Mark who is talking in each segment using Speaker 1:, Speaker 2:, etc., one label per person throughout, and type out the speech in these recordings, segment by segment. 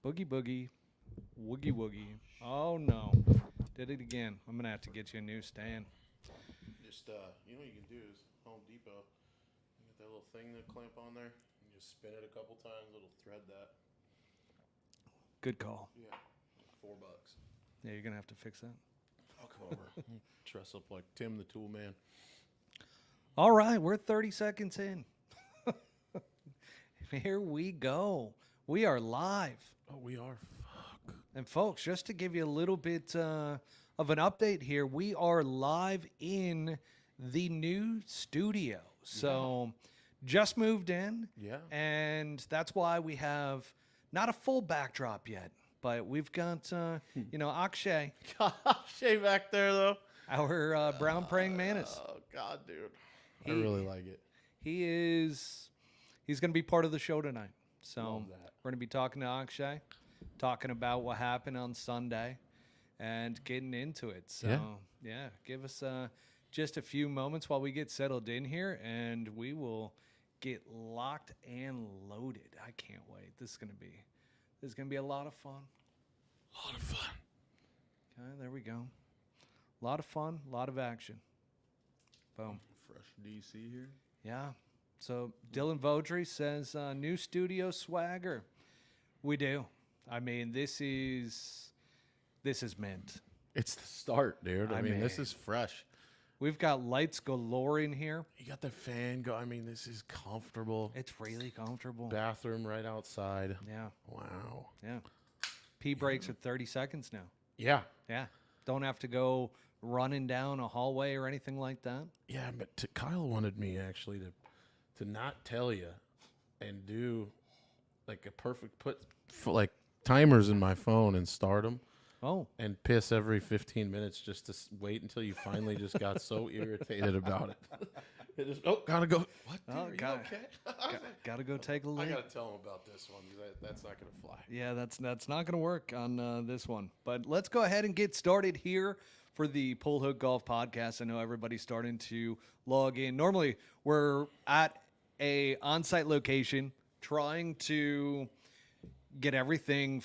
Speaker 1: Boogie boogie, woogie woogie. Oh no, did it again. I'm gonna have to get you a new stand.
Speaker 2: Just you know what you can do is Home Depot. You get that little thing that clamp on there. You just spin it a couple times. It'll thread that.
Speaker 1: Good call.
Speaker 2: Yeah, like $4.
Speaker 1: Yeah, you're gonna have to fix that.
Speaker 2: I'll come over. Dress up like Tim the Tool Man.
Speaker 1: All right, we're 30 seconds in. Here we go. We are live.
Speaker 2: Oh, we are. Fuck.
Speaker 1: And folks, just to give you a little bit of an update here, we are live in the new studio. So just moved in.
Speaker 2: Yeah.
Speaker 1: And that's why we have not a full backdrop yet, but we've got, Akshay,
Speaker 2: Akshay back there, though.
Speaker 1: our brown praying mantis.
Speaker 2: Oh, God, dude. I really like it.
Speaker 1: He's going to be part of the show tonight. So
Speaker 2: Love that.
Speaker 1: we're going to be talking to Akshay, talking about what happened on Sunday and getting into it. So, yeah give us just a few moments while we get settled in here, and we will get locked and loaded. I can't wait. This is going to be a lot of fun.
Speaker 2: A lot of fun.
Speaker 1: Okay, there we go. A lot of fun, a lot of action. Boom.
Speaker 2: Fresh DC here.
Speaker 1: Yeah. So Dylan Vodry says, new studio swagger. We do. I mean, this is mint.
Speaker 2: It's the start, dude. I mean, this is fresh.
Speaker 1: We've got lights galore in here.
Speaker 2: You got the fan go. I mean, this is comfortable.
Speaker 1: It's really comfortable.
Speaker 2: Bathroom right outside.
Speaker 1: Yeah.
Speaker 2: Wow.
Speaker 1: Yeah. Pee breaks are 30 seconds now.
Speaker 2: Yeah.
Speaker 1: Yeah. Don't have to go running down a hallway or anything like that.
Speaker 2: Yeah, but Kyle wanted me actually to not tell you and do like a perfect like timers in my phone and start them.
Speaker 1: Oh.
Speaker 2: And piss every 15 minutes just to wait until you finally just got so irritated about it. It just, gotta go. What? Dude, are you okay?
Speaker 1: Gotta go take a look.
Speaker 2: I gotta tell him about this one because that's not gonna fly.
Speaker 1: Yeah, that's not gonna work on this one. But let's go ahead and get started here for the Pull Hook Golf Podcast. I know everybody's starting to log in. Normally, we're at a on-site location trying to get everything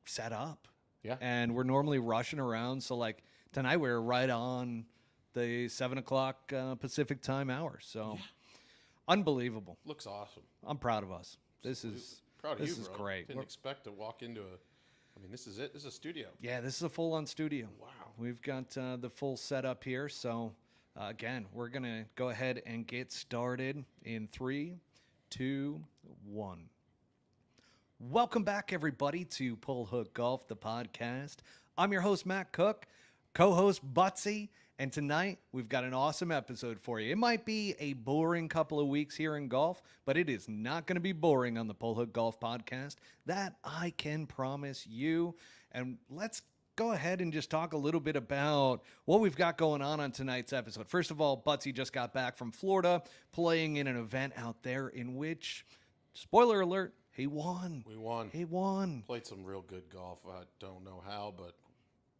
Speaker 1: set up.
Speaker 2: Yeah.
Speaker 1: And we're normally rushing around. So, like, tonight we're right on the 7 o'clock Pacific time hour. So, unbelievable.
Speaker 2: Looks awesome.
Speaker 1: I'm proud of us. This is
Speaker 2: bro.
Speaker 1: great.
Speaker 2: Didn't expect to walk into this is it. This is a studio.
Speaker 1: Yeah, this is a full-on studio.
Speaker 2: Wow.
Speaker 1: We've got the full setup here. So, again, we're going to go ahead and get started in 3, 2, 1. Welcome back, everybody, to Pull Hook Golf, the podcast. I'm your host, Matt Cook, co-host Butsy, and tonight we've got an awesome episode for you. It might be a boring couple of weeks here in golf, but it is not going to be boring on the Pull Hook Golf podcast. That I can promise you. And let's go ahead and just talk a little bit about what we've got going on tonight's episode. First of all, Butsy just got back from Florida, playing in an event out there in which, spoiler alert, he won.
Speaker 2: We won.
Speaker 1: He won.
Speaker 2: Played some real good golf. I don't know how, but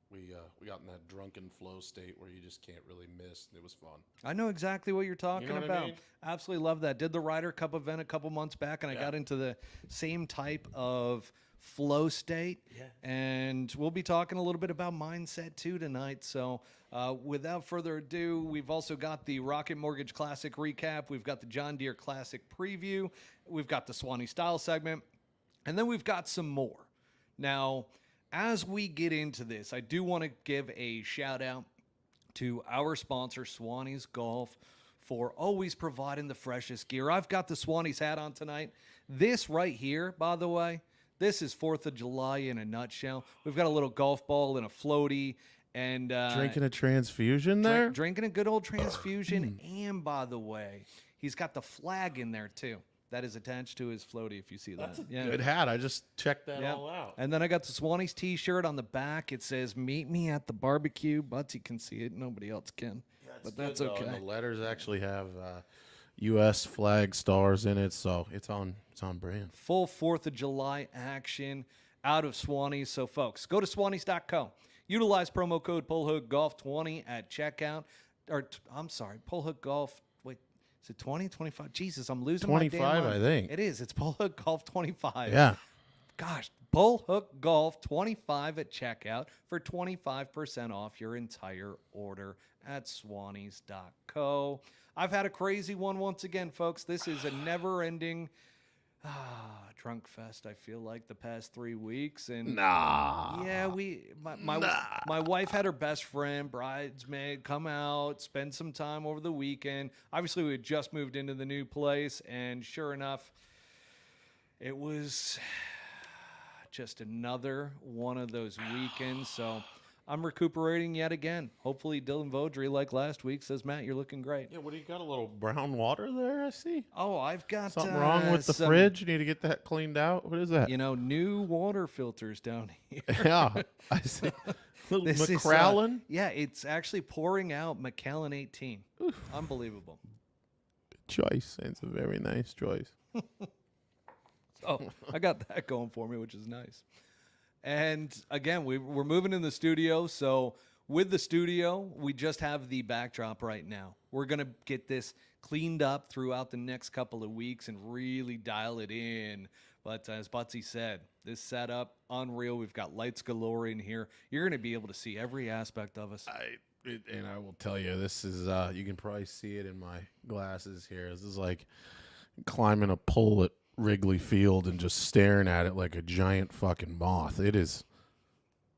Speaker 2: we got in that drunken flow state where you just can't really miss. It was fun.
Speaker 1: I know exactly what you're talking
Speaker 2: what
Speaker 1: about.
Speaker 2: I mean?
Speaker 1: Absolutely love that. Did the Ryder Cup event a couple months back, and I got into the same type of flow state.
Speaker 2: Yeah.
Speaker 1: And we'll be talking a little bit about mindset too tonight. So without further ado, we've also got the Rocket Mortgage Classic recap. We've got the John Deere Classic preview. We've got the Swannies style segment. And then we've got some more. Now, as we get into this, I do want to give a shout out to our sponsor, Swannies Golf, for always providing the freshest gear. I've got the Swannies hat on tonight. This right here, by the way, this is 4th of July in a nutshell. We've got a little golf ball and a floaty. And
Speaker 2: drinking a transfusion there?
Speaker 1: Drinking a good old transfusion. And, by the way, he's got the flag in there, too. That is attached to his floaty, if you see that.
Speaker 2: That's a good hat. I just checked that all out.
Speaker 1: And then I got the Swannies t-shirt on the back. It says, "Meet me at the barbecue." Butsy can see it. Nobody else can. But that's
Speaker 2: good,
Speaker 1: okay.
Speaker 2: The letters actually have U.S. flag stars in it, so it's on brand.
Speaker 1: Full 4th of July action out of Swannies. So, folks, go to Swannies.co. Utilize promo code PullHookGolf20 at checkout. Pullhook Golf. Wait, Is it 20, 25? Jesus, I'm losing my
Speaker 2: 25,
Speaker 1: damn mind.
Speaker 2: I think.
Speaker 1: It is. It's Bullhook Golf 25.
Speaker 2: Yeah.
Speaker 1: Gosh, Bullhook Golf 25 at checkout for 25% off your entire order at Swannies.co. I've had a crazy one once again, folks. This is a never-ending drunk fest, I feel like, the past 3 weeks. And yeah, my wife had her best friend, bridesmaid, come out, spend some time over the weekend. Obviously, we had just moved into the new place, and sure enough, it was just another one of those weekends. So I'm recuperating yet again. Hopefully Dylan Vaudry, like last week, says, Matt, you're looking great.
Speaker 2: Yeah, what do you got? A little brown water there, I see.
Speaker 1: Oh, I've got
Speaker 2: Something wrong with the fridge? You need to get that cleaned out? What is that?
Speaker 1: New water filters down here.
Speaker 2: Yeah, I see. Little
Speaker 1: This is,
Speaker 2: McCrallin?
Speaker 1: yeah, it's actually pouring out Macallan 18. Oof. Unbelievable.
Speaker 2: Choice. It's a very nice choice.
Speaker 1: Oh, I got that going for me, which is nice. And again, we're moving in the studio. So with the studio, we just have the backdrop right now. We're going to get this cleaned up throughout the next couple of weeks and really dial it in. But as Butsy said, this setup, unreal. We've got lights galore in here. You're going to be able to see every aspect of us.
Speaker 2: And I will tell you, this is, you can probably see it in my glasses here. This is like climbing a pole at Wrigley Field and just staring at it like a giant fucking moth. It is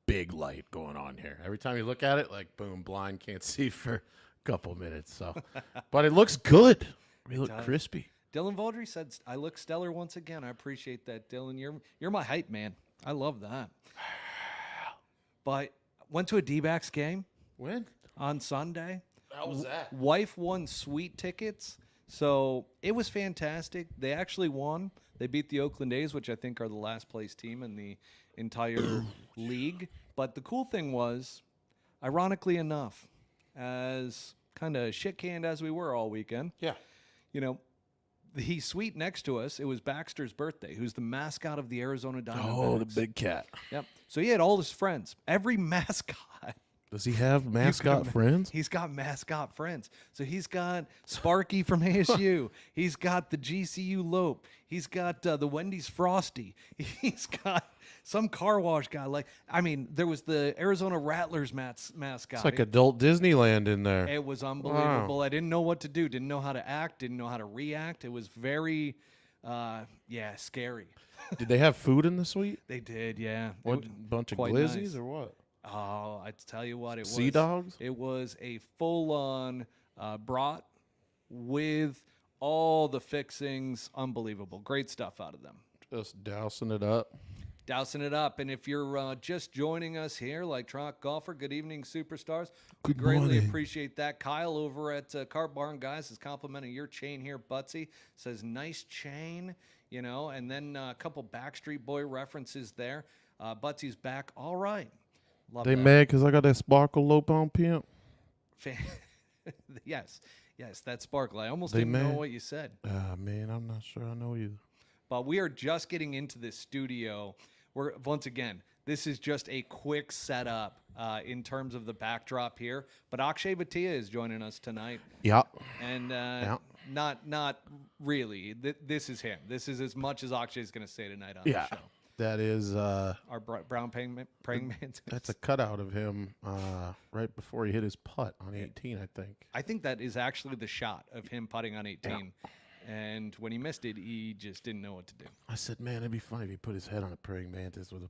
Speaker 2: big light going on here. Every time you look at it, like, boom, blind, can't see for a couple minutes. So, but it looks good. We look crispy.
Speaker 1: Dylan Vaudry said, I look stellar once again. I appreciate that, Dylan. You're my hype man. I love that. But went to a D-backs game.
Speaker 2: When?
Speaker 1: On Sunday.
Speaker 2: How was that?
Speaker 1: Wife won sweet tickets. So it was fantastic. They actually won. They beat the Oakland A's, which I think are the last place team in the entire league. But the cool thing was, ironically enough, as kind of shit-canned as we were all weekend,
Speaker 2: Yeah.
Speaker 1: The suite next to us, it was Baxter's birthday, who's the mascot of the Arizona Diamondbacks.
Speaker 2: Oh, the big cat.
Speaker 1: Yep. So he had all his friends. Every mascot.
Speaker 2: Does he have mascot friends?
Speaker 1: He's got mascot friends. So he's got Sparky from ASU. He's got the GCU Lope. He's got the Wendy's Frosty. He's got some car wash guy. There was the Arizona Rattlers mascot.
Speaker 2: It's like adult Disneyland in there.
Speaker 1: It was unbelievable.
Speaker 2: Wow.
Speaker 1: I didn't know what to do. Didn't know how to act. Didn't know how to react. It was very, scary.
Speaker 2: Did they have food in the suite?
Speaker 1: They did, yeah.
Speaker 2: What, bunch of
Speaker 1: quite
Speaker 2: glizzies
Speaker 1: nice.
Speaker 2: or what?
Speaker 1: Oh, I tell you what, it was.
Speaker 2: Sea dogs?
Speaker 1: It was a full-on brat with all the fixings. Unbelievable. Great stuff out of them.
Speaker 2: Just dousing it up.
Speaker 1: Dousing it up. And if you're just joining us here, like Trot Golfer, good evening, superstars. We
Speaker 2: Good
Speaker 1: greatly
Speaker 2: morning.
Speaker 1: appreciate that. Kyle over at Cart Barn Guys is complimenting your chain here, Butsy. Says, nice chain, and then a couple Backstreet Boy references there. Butsy's back. All right. Love
Speaker 2: They
Speaker 1: that.
Speaker 2: mad because I got that sparkle lope on pimp?
Speaker 1: Yes, that sparkle. I almost
Speaker 2: They
Speaker 1: didn't know
Speaker 2: mad?
Speaker 1: what you said.
Speaker 2: Man, I'm not sure I know either.
Speaker 1: But we are just getting into this studio. Once again, this is just a quick setup in terms of the backdrop here. But Akshay Bhatia is joining us tonight.
Speaker 2: Yeah.
Speaker 1: And not really. This is him. This is as much as Akshay is going to say tonight on the show.
Speaker 2: That is
Speaker 1: Our brown praying mantis.
Speaker 2: that's a cutout of him right before he hit his putt on 18, I think.
Speaker 1: I think that is actually the shot of him putting on 18. Yeah. And when he missed it, he just didn't know what to do.
Speaker 2: I said, man, it'd be funny if he put his head on a praying mantis with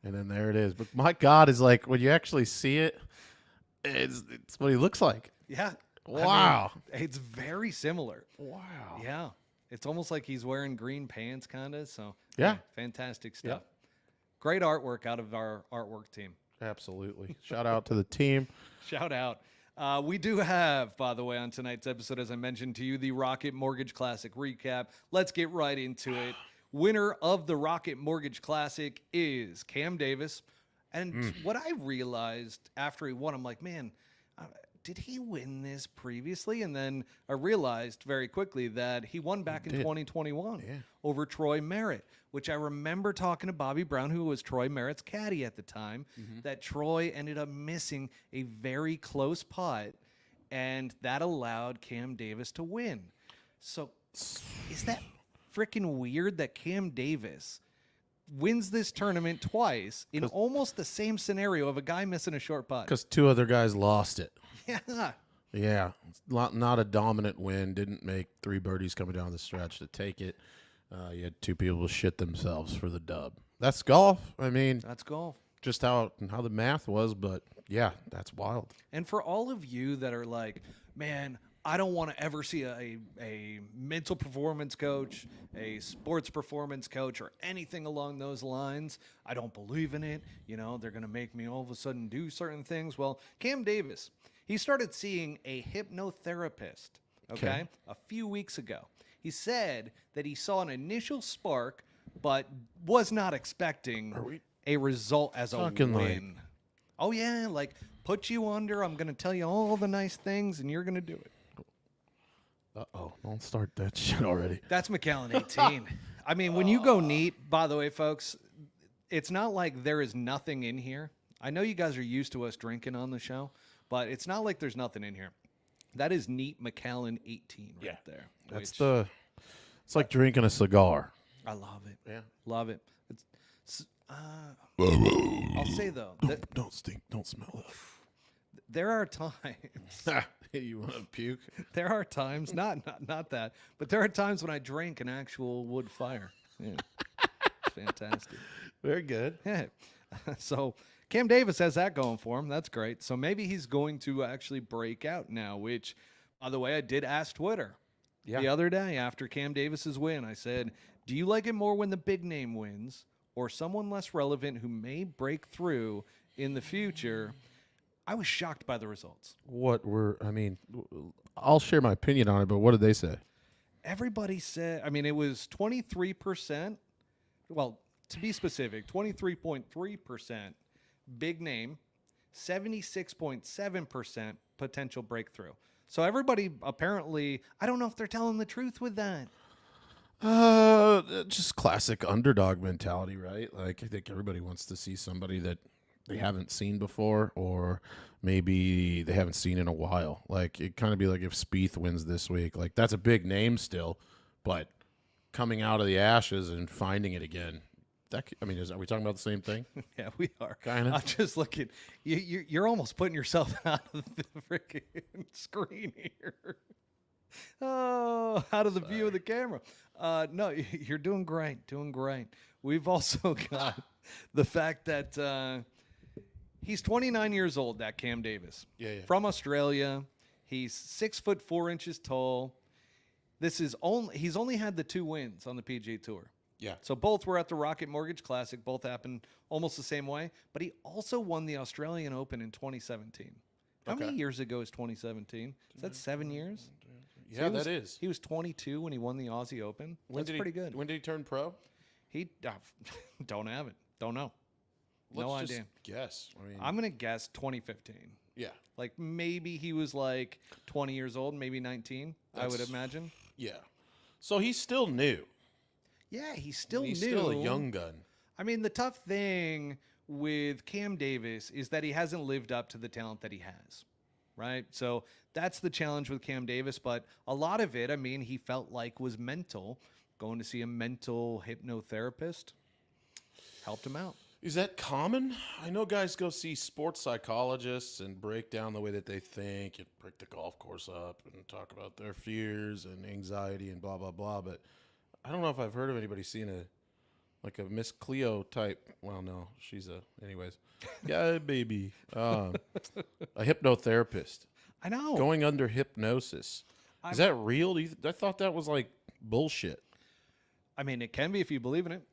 Speaker 2: and then there it is. But my God, is like when you actually see it, it's what he looks like.
Speaker 1: Yeah.
Speaker 2: Wow.
Speaker 1: It's very similar.
Speaker 2: Wow.
Speaker 1: Yeah. It's almost like he's wearing green pants, kind of. So,
Speaker 2: yeah.
Speaker 1: Fantastic stuff. Yeah. Great artwork out of our artwork team.
Speaker 2: Absolutely. Shout out to the team.
Speaker 1: Shout out. We do have, by the way, on tonight's episode, as I mentioned to you, the Rocket Mortgage Classic recap. Let's get right into it. Winner of the Rocket Mortgage Classic is Cam Davis. And what I realized after he won, I'm like, man, did he win this previously? And then I realized very quickly that he won back in 2021 over Troy Merritt, which I remember talking to Bobby Brown, who was Troy Merritt's caddy at the time, that Troy ended up missing a very close putt, and that allowed Cam Davis to win. So is that freaking weird that Cam Davis wins this tournament twice in almost the same scenario of a guy missing a short putt?
Speaker 2: Because 2 other guys lost it.
Speaker 1: Yeah.
Speaker 2: Yeah, not a dominant win. Didn't make 3 birdies coming down the stretch to take it. You had 2 people shit themselves for the dub. That's golf. I mean,
Speaker 1: That's golf.
Speaker 2: just how the math was, but yeah, that's wild.
Speaker 1: And for all of you that are like, man, I don't want to ever see a mental performance coach, a sports performance coach, or anything along those lines. I don't believe in it. You know, they're going to make me all of a sudden do certain things. Well, Cam Davis, he started seeing a hypnotherapist, okay, a few weeks ago. He said that he saw an initial spark, but was not expecting a result as a win. Oh, yeah, like, put you under. I'm going to tell you all the nice things, and you're going to do it.
Speaker 2: Uh-oh, don't start that shit already.
Speaker 1: That's McAllen 18. I mean, when you go neat, by the way, folks, it's not like there is nothing in here. I know you guys are used to us drinking on the show, but it's not like there's nothing in here. That is neat McAllen 18 right there.
Speaker 2: It's like drinking a cigar.
Speaker 1: I love it.
Speaker 2: Yeah.
Speaker 1: Love it. I'll say, though, that
Speaker 2: Don't stink. Don't smell it.
Speaker 1: there are times.
Speaker 2: You want to puke?
Speaker 1: There are times, not that, but there are times when I drink an actual wood fire. Yeah. It's fantastic.
Speaker 2: Very good.
Speaker 1: Yeah. So Cam Davis has that going for him. That's great. So maybe he's going to actually break out now, which, by the way, I did ask Twitter the other day after Cam Davis's win. I said, do you like it more when the big name wins or someone less relevant who may break through in the future? I was shocked by the results.
Speaker 2: I'll share my opinion on it, but what did they say?
Speaker 1: Everybody said, I mean, it was 23%. Well, to be specific, 23.3% big name, 76.7% potential breakthrough. So everybody apparently, I don't know if they're telling the truth with that.
Speaker 2: Just classic underdog mentality, right? Like, I think everybody wants to see somebody that they haven't seen before, or maybe they haven't seen in a while. Like, it'd kind of be like if Spieth wins this week. Like, that's a big name still, but coming out of the ashes and finding it again. Are we talking about the same thing?
Speaker 1: Yeah, we are.
Speaker 2: Kind of.
Speaker 1: I'm just looking. You're almost putting yourself out of the freaking screen here. Oh, out of the view of the camera. No, you're doing great. Doing great. We've also got the fact that he's 29 years old, that Cam Davis.
Speaker 2: Yeah.
Speaker 1: From Australia. He's 6'4" tall. He's only had the 2 wins on the PGA Tour.
Speaker 2: Yeah.
Speaker 1: So both were at the Rocket Mortgage Classic. Both happened almost the same way. But he also won the Australian Open in 2017. How many years ago is 2017? Is that 7 years?
Speaker 2: Yeah, that is.
Speaker 1: He was 22 when he won the Aussie Open. That's pretty good.
Speaker 2: When did he turn pro?
Speaker 1: He don't have it. Don't know.
Speaker 2: Let's
Speaker 1: no
Speaker 2: just
Speaker 1: idea.
Speaker 2: Guess.
Speaker 1: I'm gonna guess 2015.
Speaker 2: Yeah.
Speaker 1: Like maybe he was like 20 years old, maybe 19. I would imagine.
Speaker 2: Yeah. So he's still new.
Speaker 1: Yeah, he's still
Speaker 2: He's
Speaker 1: new.
Speaker 2: still a young gun.
Speaker 1: I mean, the tough thing with Cam Davis is that he hasn't lived up to the talent that he has, right? So that's the challenge with Cam Davis. But a lot of it, I mean, he felt like was mental. Going to see a mental hypnotherapist helped him out.
Speaker 2: Is that common? I know guys go see sports psychologists and break down the way that they think and break the golf course up and talk about their fears and anxiety and blah, blah, blah. But I don't know if I've heard of anybody seeing a Miss Cleo type. Well, no, she's anyways. Yeah, baby. A hypnotherapist.
Speaker 1: I know.
Speaker 2: Going under hypnosis. Is that real? I thought that was like bullshit.
Speaker 1: I mean, it can be if you believe in it.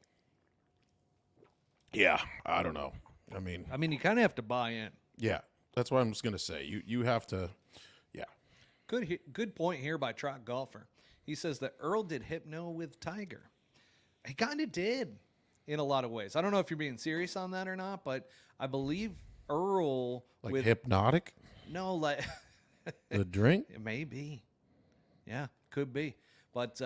Speaker 2: Yeah, I don't know. I mean,
Speaker 1: you kind of have to buy in.
Speaker 2: Yeah, that's what I'm just gonna say. You have to. Yeah.
Speaker 1: Good point here by Trot Golfer. He says that Earl did hypno with Tiger. He kind of did in a lot of ways. I don't know if you're being serious on that or not, but I believe Earl
Speaker 2: with hypnotic.
Speaker 1: No, like
Speaker 2: the drink.
Speaker 1: It may be. Yeah, could be. But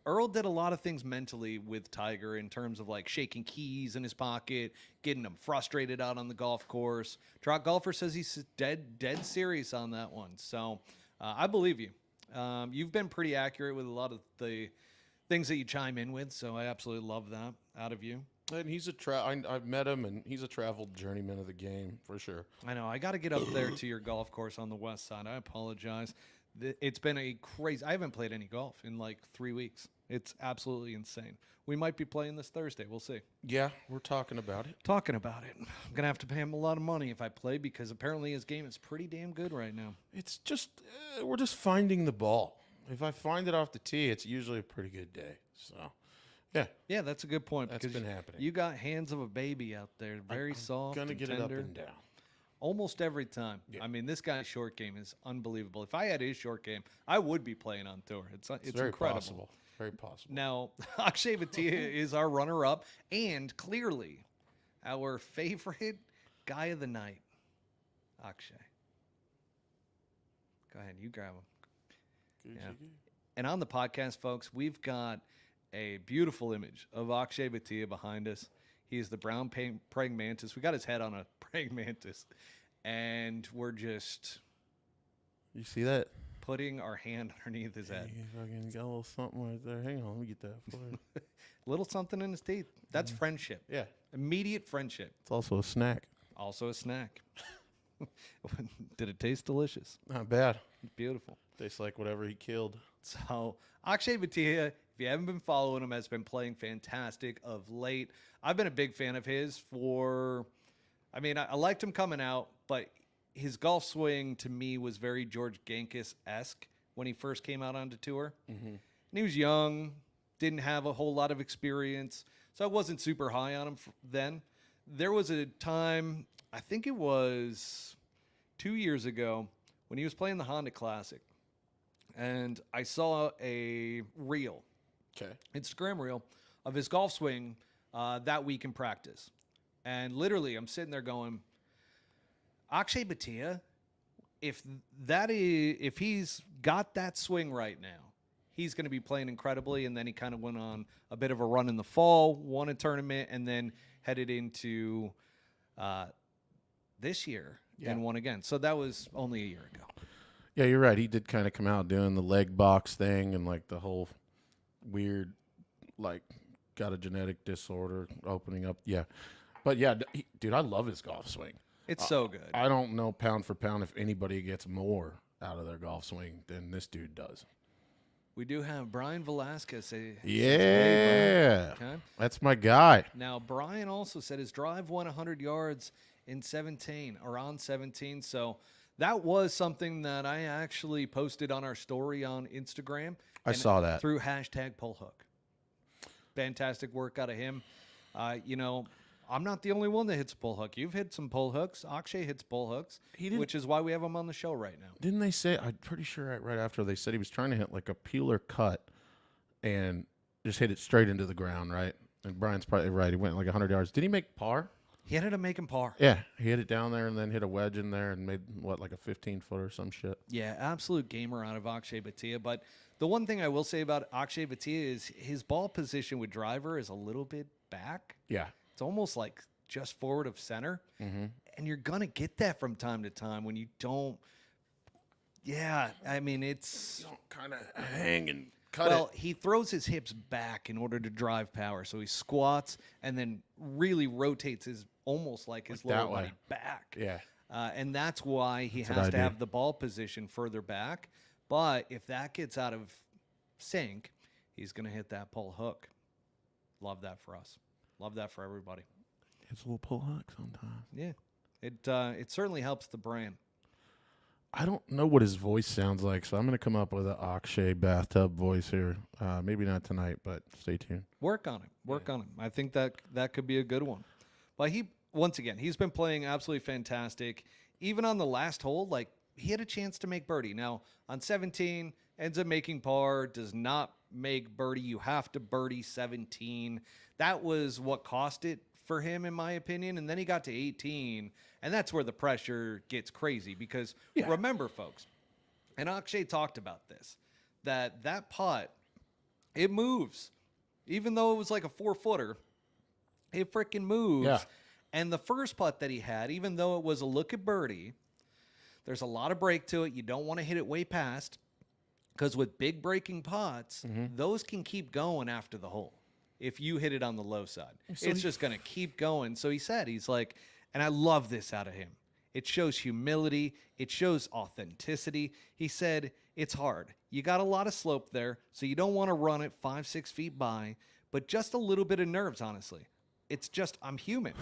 Speaker 1: Earl did a lot of things mentally with Tiger in terms of like shaking keys in his pocket, getting him frustrated out on the golf course. Trot Golfer says he's dead serious on that one. So I believe you. You've been pretty accurate with a lot of the things that you chime in with, so I absolutely love that out of you.
Speaker 2: And he's I've met him, and he's a traveled journeyman of the game for sure.
Speaker 1: I know. I got to get up there to your golf course on the west side. I apologize. It's been a crazy. I haven't played any golf in like 3 weeks. It's absolutely insane. We might be playing this Thursday. We'll see.
Speaker 2: Yeah, we're talking about it.
Speaker 1: Talking about it. I'm going to have to pay him a lot of money if I play because apparently his game is pretty damn good right now.
Speaker 2: It's just we're just finding the ball. If I find it off the tee, it's usually a pretty good day. So, yeah.
Speaker 1: Yeah, that's a good point.
Speaker 2: That's
Speaker 1: because
Speaker 2: been happening.
Speaker 1: You got hands of a baby out there. Very soft.
Speaker 2: Gonna
Speaker 1: and
Speaker 2: get
Speaker 1: tender.
Speaker 2: it up and down.
Speaker 1: Almost every time.
Speaker 2: Yeah.
Speaker 1: I mean, this guy's short game is unbelievable. If I had his short game, I would be playing on tour. It's
Speaker 2: very
Speaker 1: incredible.
Speaker 2: possible. Very possible.
Speaker 1: Now, Akshay Bhatia is our runner-up and clearly our favorite guy of the night. Akshay. Go ahead, you grab him. Yeah. And on the podcast, folks, we've got a beautiful image of Akshay Bhatia behind us. He's the brown praying mantis. We got his head on a praying mantis, and we're just
Speaker 2: You see that?
Speaker 1: putting our hand underneath his head.
Speaker 2: You fucking got a little something right there. Hang on, let me get that for you.
Speaker 1: Little something in his teeth. That's friendship.
Speaker 2: Yeah.
Speaker 1: Immediate friendship.
Speaker 2: It's also a snack.
Speaker 1: Also a snack. Did it taste delicious?
Speaker 2: Not bad.
Speaker 1: Beautiful.
Speaker 2: Tastes like whatever he killed.
Speaker 1: So Akshay Bhatia, if you haven't been following him, has been playing fantastic of late. I've been a big fan of his I liked him coming out, but his golf swing to me was very George Gankis-esque when he first came out onto tour. Mm-hmm. And he was young, didn't have a whole lot of experience, so I wasn't super high on him then. There was a time, I think it was 2 years ago, when he was playing the Honda Classic, and I saw a reel, Instagram reel, of his golf swing that week in practice. And literally, I'm sitting there going, Akshay Bhatia, if he's got that swing right now, he's going to be playing incredibly. And then he kind of went on a bit of a run in the fall, won a tournament, and then headed into this year and won again. So that was only a year ago.
Speaker 2: Yeah, you're right. He did kind of come out doing the leg box thing and like the whole weird, like, got a genetic disorder opening up. Yeah. But yeah, dude, I love his golf swing.
Speaker 1: It's so good.
Speaker 2: I don't know pound for pound if anybody gets more out of their golf swing than this dude does.
Speaker 1: We do have Brian Velasquez.
Speaker 2: Yeah.
Speaker 1: Okay.
Speaker 2: That's my guy.
Speaker 1: Now, Brian also said his drive won 100 yards in 17 or on 17. So that was something that I actually posted on our story on Instagram.
Speaker 2: I saw that.
Speaker 1: Through hashtag pullhook. Fantastic work out of him. I'm not the only one that hits pull hook. You've hit some pull hooks. Akshay hits pull hooks, which is why we have him on the show right now.
Speaker 2: Didn't they say, I'm pretty sure right after they said he was trying to hit like a peeler cut and just hit it straight into the ground, right? And Brian's probably right. He went like 100 yards. Did he make par?
Speaker 1: He ended up making par.
Speaker 2: Yeah. He hit it down there and then hit a wedge in there and made, like a 15-foot or some shit.
Speaker 1: Yeah, absolute gamer out of Akshay Bhatia. But the one thing I will say about Akshay Bhatia is his ball position with driver is a little bit back.
Speaker 2: Yeah.
Speaker 1: It's almost like just forward of center.
Speaker 2: Mm-hmm.
Speaker 1: And you're going to get that from time to time when you don't. Yeah, I mean, it's.
Speaker 2: You don't kind of hang and cut
Speaker 1: Well, he throws his hips back in order to drive power. So he squats and then really rotates almost like his lower body back.
Speaker 2: Yeah.
Speaker 1: And that's why he has to have the ball position further back. But if that gets out of sync, he's going to hit that pull hook. Love that for us. Love that for everybody.
Speaker 2: It's a little pull hook sometimes.
Speaker 1: Yeah. It certainly helps the brand.
Speaker 2: I don't know what his voice sounds like, so I'm going to come up with an Akshay bathtub voice here. Maybe not tonight, but stay tuned.
Speaker 1: Work on it. Work on it. I think that could be a good one. But once again, he's been playing absolutely fantastic. Even on the last hole, like, he had a chance to make birdie. Now, on 17, ends up making par, does not make birdie. You have to birdie 17. That was what cost it for him, in my opinion. And then he got to 18, and that's where the pressure gets crazy because remember, folks, and Akshay talked about this, that putt, it moves. Even though it was like a 4-footer, it freaking moves.
Speaker 2: Yeah.
Speaker 1: And the first putt that he had, even though it was a look at birdie, there's a lot of break to it. You don't want to hit it way past. Because with big breaking pots, those can keep going after the hole. If you hit it on the low side, it's just going to keep going. So he said, he's like, and I love this out of him. It shows humility. It shows authenticity. He said, it's hard. You got a lot of slope there, so you don't want to run it 5-6 feet by, but just a little bit of nerves, honestly. It's just, I'm human.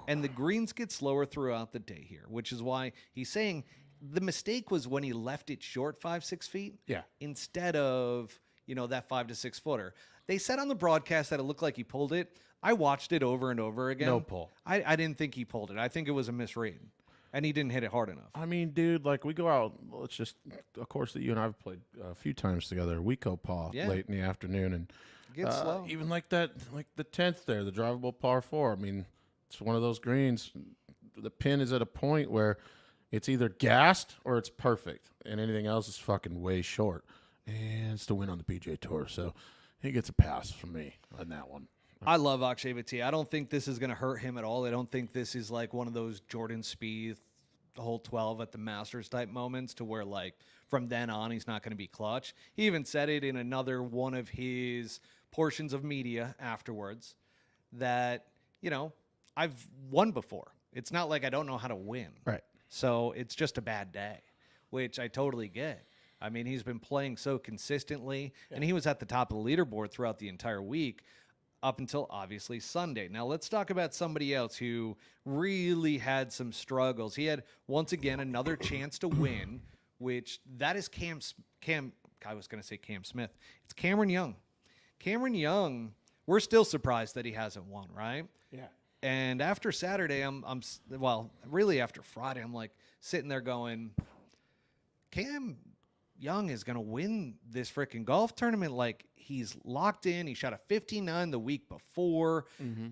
Speaker 1: And the greens get slower throughout the day here, which is why he's saying the mistake was when he left it short 5-6 feet.
Speaker 2: Yeah.
Speaker 1: Instead of, that 5 to 6 footer. They said on the broadcast that it looked like he pulled it. I watched it over and over again.
Speaker 2: No pull.
Speaker 1: I didn't think he pulled it. I think it was a misread. And he didn't hit it hard enough.
Speaker 2: I mean, dude, like we go out, let's just, of course, that you and I have played a few times together, Rico paw late in the afternoon. And
Speaker 1: Get slow.
Speaker 2: even like that, like the 10th there, the drivable par 4. I mean, it's one of those greens. The pin is at a point where it's either gassed or it's perfect. And anything else is fucking way short. And it's the win on the PGA Tour. So he gets a pass from me on that one.
Speaker 1: I love Akshay Bhatia. I don't think this is going to hurt him at all. I don't think this is like one of those Jordan Spieth hole 12 at the Masters type moments to where like from then on he's not going to be clutch. He even said it in another one of his portions of media afterwards that, I've won before. It's not like I don't know how to win.
Speaker 2: Right.
Speaker 1: So it's just a bad day, which I totally get. I mean, he's been playing so consistently, and he was at the top of the leaderboard throughout the entire week. Up until obviously Sunday. Now let's talk about somebody else who really had some struggles. He had once again another chance to win, which that is Cam. I was going to say Cam Smith. It's Cameron Young. Cameron Young. We're still surprised that he hasn't won, right?
Speaker 2: Yeah.
Speaker 1: And after Saturday, really after Friday, I'm like sitting there going, Cam Young is going to win this freaking golf tournament. Like, he's locked in. He shot a 59 the week before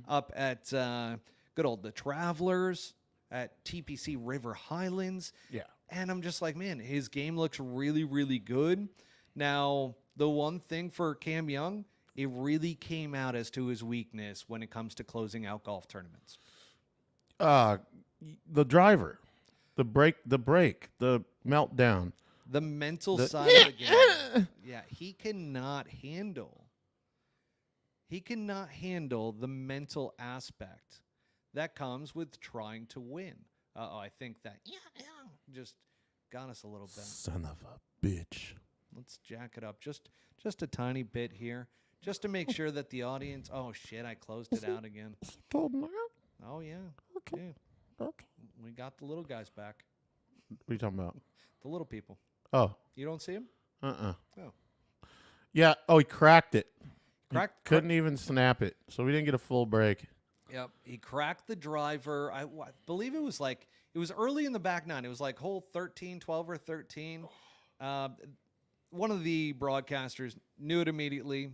Speaker 1: up at good old the Travelers at TPC River Highlands.
Speaker 2: Yeah.
Speaker 1: And I'm just like, man, his game looks really, really good. Now, the one thing for Cam Young, it really came out as to his weakness when it comes to closing out golf tournaments.
Speaker 2: The driver, the break, the meltdown.
Speaker 1: The mental side of the game. Yeah, he cannot handle the mental aspect that comes with trying to win. I think that just got us a little bit.
Speaker 2: Son of a bitch.
Speaker 1: Let's jack it up just a tiny bit here, just to make sure that the audience. Oh shit! I closed it out again. Oh yeah.
Speaker 2: Okay.
Speaker 1: Yeah. Okay. We got the little guys back.
Speaker 2: What are you talking about?
Speaker 1: The little people.
Speaker 2: Oh.
Speaker 1: You don't see him?
Speaker 2: Oh.
Speaker 1: Yeah.
Speaker 2: Oh, he cracked it. Couldn't
Speaker 1: Cracked.
Speaker 2: even snap it, so we didn't get a full break.
Speaker 1: Yep, he cracked the driver. I believe it was early in the back nine. It was like hole 13, 12 or 13. One of the broadcasters knew it immediately,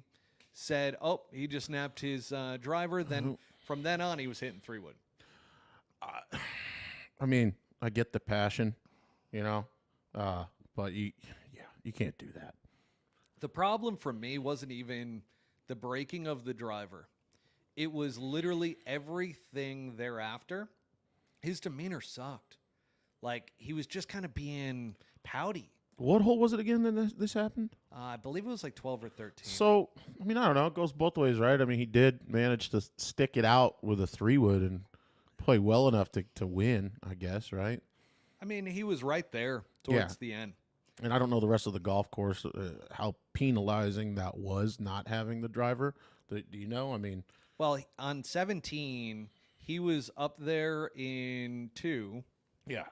Speaker 1: said, oh, he just snapped his driver. Then from then on, he was hitting 3-wood.
Speaker 2: I mean, I get the passion, but you can't do that.
Speaker 1: The problem for me wasn't even the breaking of the driver. It was literally everything thereafter. His demeanor sucked. Like, he was just kind of being pouty.
Speaker 2: What hole was it again that this happened?
Speaker 1: I believe it was like 12 or 13.
Speaker 2: So, I mean, I don't know. It goes both ways, right? I mean, he did manage to stick it out with a 3-wood and play well enough to win, I guess, right?
Speaker 1: I mean, he was right there towards the end.
Speaker 2: And I don't know the rest of the golf course, how penalizing that was not having the driver. Do you know? I mean...
Speaker 1: Well, on 17, he was up there in 2.
Speaker 2: Yeah.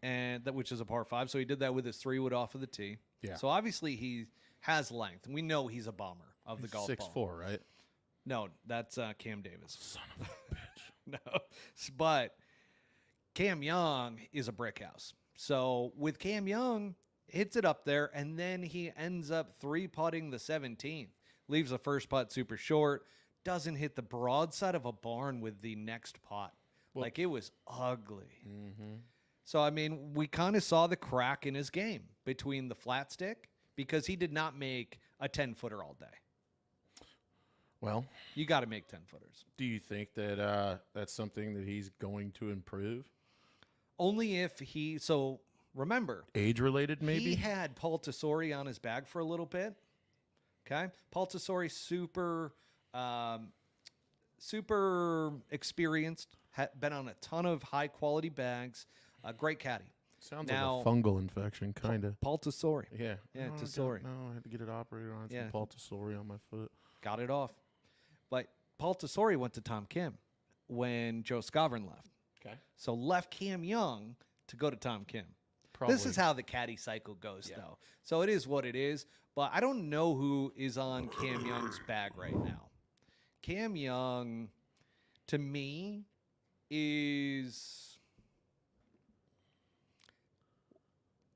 Speaker 1: And which is a par 5. So he did that with his 3-wood off of the tee.
Speaker 2: Yeah.
Speaker 1: So obviously he has length. And we know he's a bomber of the golf ball.
Speaker 2: 6'4", right?
Speaker 1: No, that's Cam Davis.
Speaker 2: Son of a bitch.
Speaker 1: No. But Cam Young is a brick house. So with Cam Young, hits it up there, and then he ends up 3-putting the 17th. Leaves the first putt super short. Doesn't hit the broadside of a barn with the next putt. Like, it was ugly.
Speaker 2: Mm-hmm.
Speaker 1: So, I mean, we kind of saw the crack in his game between the flat stick, because he did not make a 10-footer all day.
Speaker 2: Well,
Speaker 1: you got to make 10-footers.
Speaker 2: Do you think that that's something that he's going to improve?
Speaker 1: Only if he... So, remember,
Speaker 2: Age related, maybe?
Speaker 1: he had Paul Tesori on his bag for a little bit. Okay. Paul Tesori, super experienced, had been on a ton of high quality bags. Great caddy.
Speaker 2: Sounds
Speaker 1: Now,
Speaker 2: like a fungal infection, kind of.
Speaker 1: Paul Tesori.
Speaker 2: Yeah.
Speaker 1: Yeah,
Speaker 2: Oh,
Speaker 1: Tesori.
Speaker 2: No, I had to get it operated on.
Speaker 1: Yeah.
Speaker 2: Some Paul Tesori on my foot.
Speaker 1: Got it off. But Paul Tesori went to Tom Kim when Joe Scovern left.
Speaker 2: Okay.
Speaker 1: So left Cam Young to go to Tom Kim.
Speaker 2: Probably.
Speaker 1: This is how the caddy cycle goes, though. So it is what it is. But I don't know who is on Cam Young's bag right now. Cam Young, to me, is...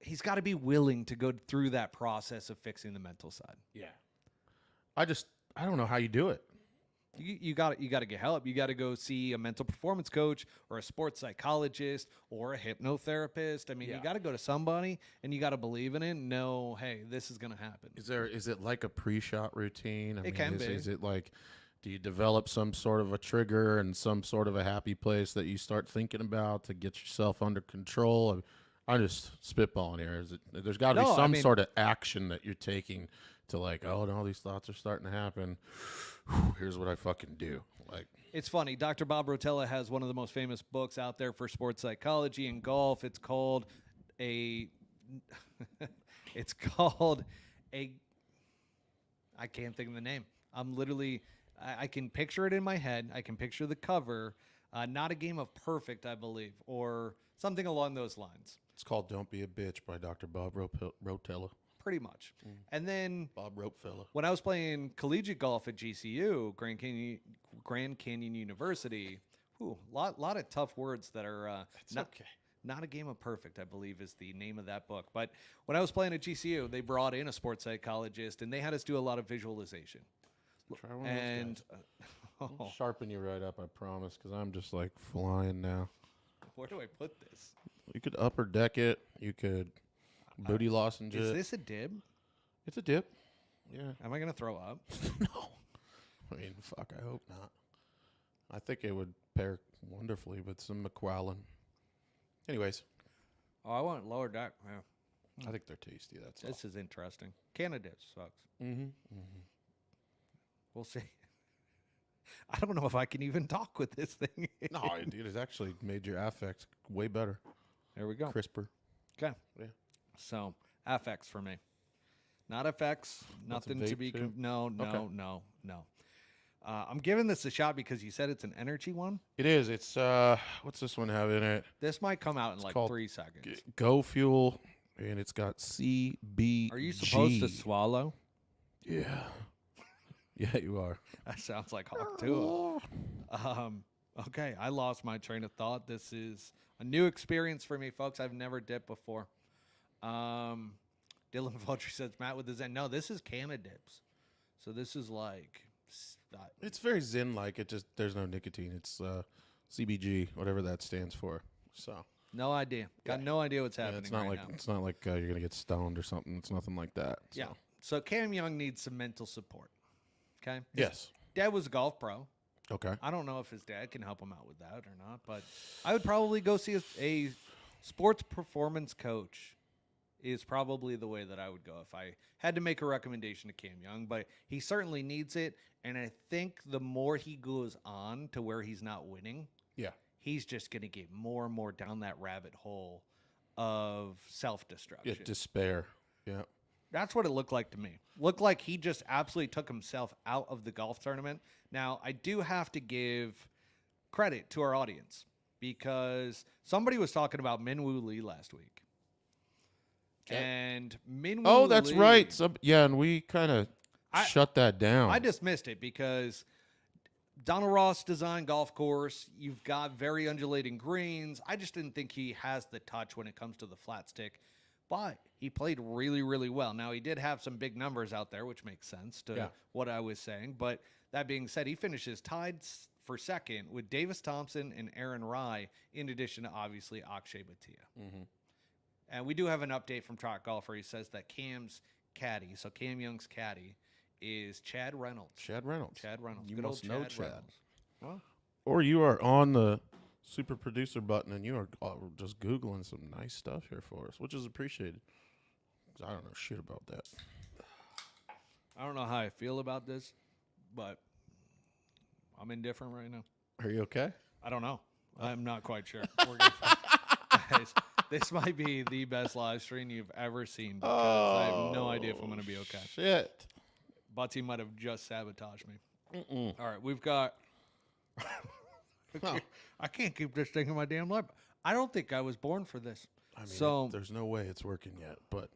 Speaker 1: he's got to be willing to go through that process of fixing the mental side.
Speaker 2: Yeah. I don't know how you do it.
Speaker 1: You got to get help. You got to go see a mental performance coach or a sports psychologist or a hypnotherapist. I mean, you got to go to somebody and you got to believe in it and know, hey, this is going to happen.
Speaker 2: Is it like a pre-shot routine?
Speaker 1: It can be.
Speaker 2: Is it like, do you develop some sort of a trigger and some sort of a happy place that you start thinking about to get yourself under control? I'm just spitballing here. There's got to be some sort of action that you're taking to like, oh no, these thoughts are starting to happen. Here's what I fucking do. Like,
Speaker 1: it's funny. Dr. Bob Rotella has one of the most famous books out there for sports psychology and golf. It's called I can't think of the name. I'm literally, I can picture it in my head. I can picture the cover. Not a Game of Perfect, I believe, or something along those lines.
Speaker 2: it's called Don't Be a Bitch by Dr. Bob Rotella.
Speaker 1: Pretty much. And then
Speaker 2: Bob Ropefella.
Speaker 1: when I was playing collegiate golf at GCU, Grand Canyon University, lot of tough words that are not a Game of Perfect, I believe is the name of that book. But when I was playing at GCU, they brought in a sports psychologist and they had us do a lot of visualization.
Speaker 2: Try one
Speaker 1: And
Speaker 2: of those guys. I'll sharpen you right up, I promise, because I'm just like flying now.
Speaker 1: where do I put this?
Speaker 2: You could upper deck it. You could booty lozenge it.
Speaker 1: Is this a dib?
Speaker 2: It's a dip. Yeah.
Speaker 1: Am I going to throw up?
Speaker 2: No. I mean, fuck, I hope not. I think it would pair wonderfully with some McQuallen. Anyways.
Speaker 1: Oh, I want lower deck. Yeah.
Speaker 2: I think they're tasty.
Speaker 1: This is interesting. Canada sucks.
Speaker 2: Mm-hmm. Mm-hmm.
Speaker 1: We'll see. I don't know if I can even talk with this thing.
Speaker 2: No, dude, it's actually made your affect way better.
Speaker 1: There we go.
Speaker 2: Crisper.
Speaker 1: Okay.
Speaker 2: Yeah.
Speaker 1: So, FX for me. Not FX. Nothing to be... No. I'm giving this a shot because you said it's an energy one.
Speaker 2: It is. It's, what's this one have in it?
Speaker 1: This might come out in like 3 seconds.
Speaker 2: Go Fuel, and it's got CBG.
Speaker 1: Are you supposed to swallow?
Speaker 2: Yeah. Yeah, you are.
Speaker 1: That sounds like Hawk Tuah. Okay, I lost my train of thought. This is a new experience for me, folks. I've never dipped before. Dylan Vulture says, Matt with the Zen. No, this is Canna Dips. So this is like...
Speaker 2: it's very Zen-like. It just, there's no nicotine. It's CBG, whatever that stands for. So...
Speaker 1: no idea. Got no idea what's happening
Speaker 2: it's not
Speaker 1: right
Speaker 2: like,
Speaker 1: now.
Speaker 2: It's not like you're going to get stoned or something. It's nothing like that. So.
Speaker 1: Yeah. So Cam Young needs some mental support. Okay?
Speaker 2: Yes.
Speaker 1: Dad was a golf pro.
Speaker 2: Okay.
Speaker 1: I don't know if his dad can help him out with that or not, but I would probably go see a sports performance coach is probably the way that I would go if I had to make a recommendation to Cam Young, but he certainly needs it. And I think the more he goes on to where he's not winning, he's just going to get more and more down that rabbit hole of self-destruction.
Speaker 2: Yeah, despair. Yeah.
Speaker 1: That's what it looked like to me. Looked like he just absolutely took himself out of the golf tournament. Now, I do have to give credit to our audience because somebody was talking about Minwoo Lee last week.
Speaker 2: Okay.
Speaker 1: And Minwoo
Speaker 2: Oh, that's
Speaker 1: Lee,
Speaker 2: right. Yeah, and we kind of shut that down.
Speaker 1: I dismissed it because Donald Ross designed golf course. You've got very undulating greens. I just didn't think he has the touch when it comes to the flat stick. But he played really, really well. Now, he did have some big numbers out there, which makes sense to what I was saying. But that being said, he finishes tied for second with Davis Thompson and Aaron Rye, in addition to, obviously, Akshay Bhatia. Mm-hmm. And we do have an update from Trot Golfer. He says that Cam's caddy, so Cam Young's caddy, is Chad Reynolds.
Speaker 2: Chad Reynolds.
Speaker 1: Chad Reynolds.
Speaker 2: You
Speaker 1: Good
Speaker 2: must
Speaker 1: old
Speaker 2: know
Speaker 1: Chad
Speaker 2: Chad.
Speaker 1: Reynolds. Well,
Speaker 2: or you are on the super producer button, and you are just Googling some nice stuff here for us, which is appreciated. 'Cause I don't know shit about that.
Speaker 1: I don't know how I feel about this, but I'm indifferent right now.
Speaker 2: Are you okay?
Speaker 1: I don't know. I'm not quite sure. We're gonna guys, this might be the best live stream you've ever seen because I have no idea if I'm going to be okay.
Speaker 2: Shit.
Speaker 1: Butsy might have just sabotaged me.
Speaker 2: Mm-mm.
Speaker 1: All right, we've got... I can't keep this thing in my damn life. I don't think I was born for this.
Speaker 2: I mean,
Speaker 1: so
Speaker 2: there's no way it's working yet, but...